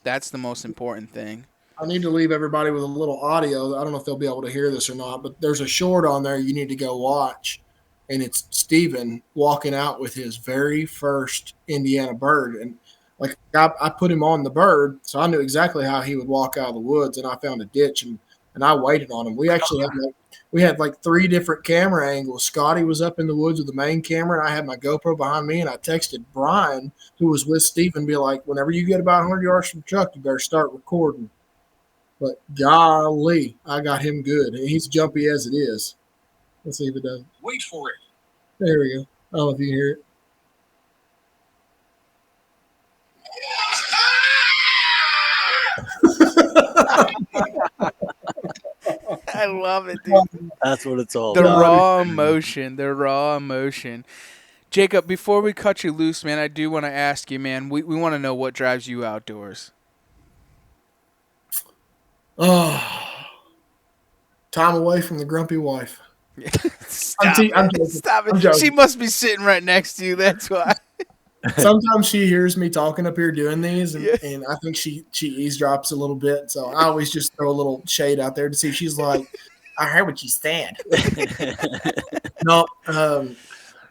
That's the most important thing.
I need to leave everybody with a little audio. I don't know if they'll be able to hear this or not, but there's a short on there you need to go watch, and it's Steven walking out with his very first Indiana bird. And like I put him on the bird, so I knew exactly how he would walk out of the woods, and I found a ditch and I waited on him. We actually had like 3 different camera angles. Scotty was up in the woods with the main camera, and I had my GoPro behind me, and I texted Brian, who was with Steven, be like, whenever you get about 100 yards from the truck, you better start recording. But golly, I got him good. He's jumpy as it is. Let's see if it does.
Wait for it.
There we go. I don't know if you can hear it.
I love it, dude.
That's what it's all
The
about.
raw emotion. Jacob, before we cut you loose, man, I do want to ask you, man, we want to know what drives you outdoors.
Oh, time away from the grumpy wife.
Stop it.
I'm joking.
She must be sitting right next to you. That's why.
Sometimes she hears me talking up here doing these, and I think she eavesdrops a little bit. So I always just throw a little shade out there to see if she's like, I heard what you said. No,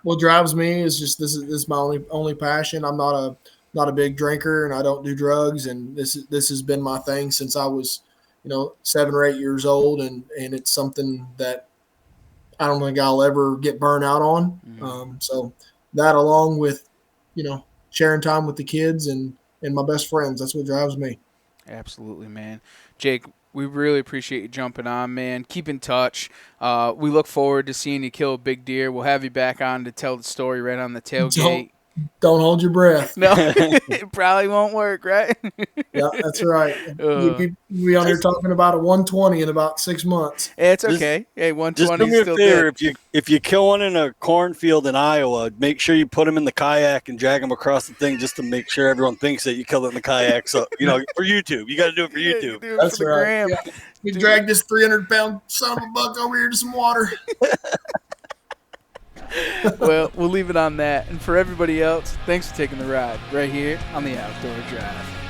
what drives me is just this is my only passion. I'm not a big drinker, and I don't do drugs, and this has been my thing since I was 7 or 8 years old, and it's something that I don't think I'll ever get burnt out on.
Mm-hmm.
So that, along with sharing time with the kids and my best friends, that's what drives me.
Absolutely, man. Jake, we really appreciate you jumping on, man. Keep in touch. We look forward to seeing you kill a big deer. We'll have you back on to tell the story right on the tailgate.
Don't hold your breath.
No, it probably won't work, right?
Yeah, that's right. We'll be on here talking about a 120 in about 6 months.
It's okay. Hey, 120
Just do me
is
a
still
favor.
good.
If you kill one in a cornfield in Iowa, make sure you put them in the kayak and drag them across the thing, just to make sure everyone thinks that you killed it in the kayak. So for YouTube, you got to do it for YouTube.
Do it
That's
for the
right.
gram.
Yeah. We dragged this 300-pound son of a buck over here to some water.
Well, we'll leave it on that. And for everybody else, thanks for taking the ride right here on the Outdoor Drive.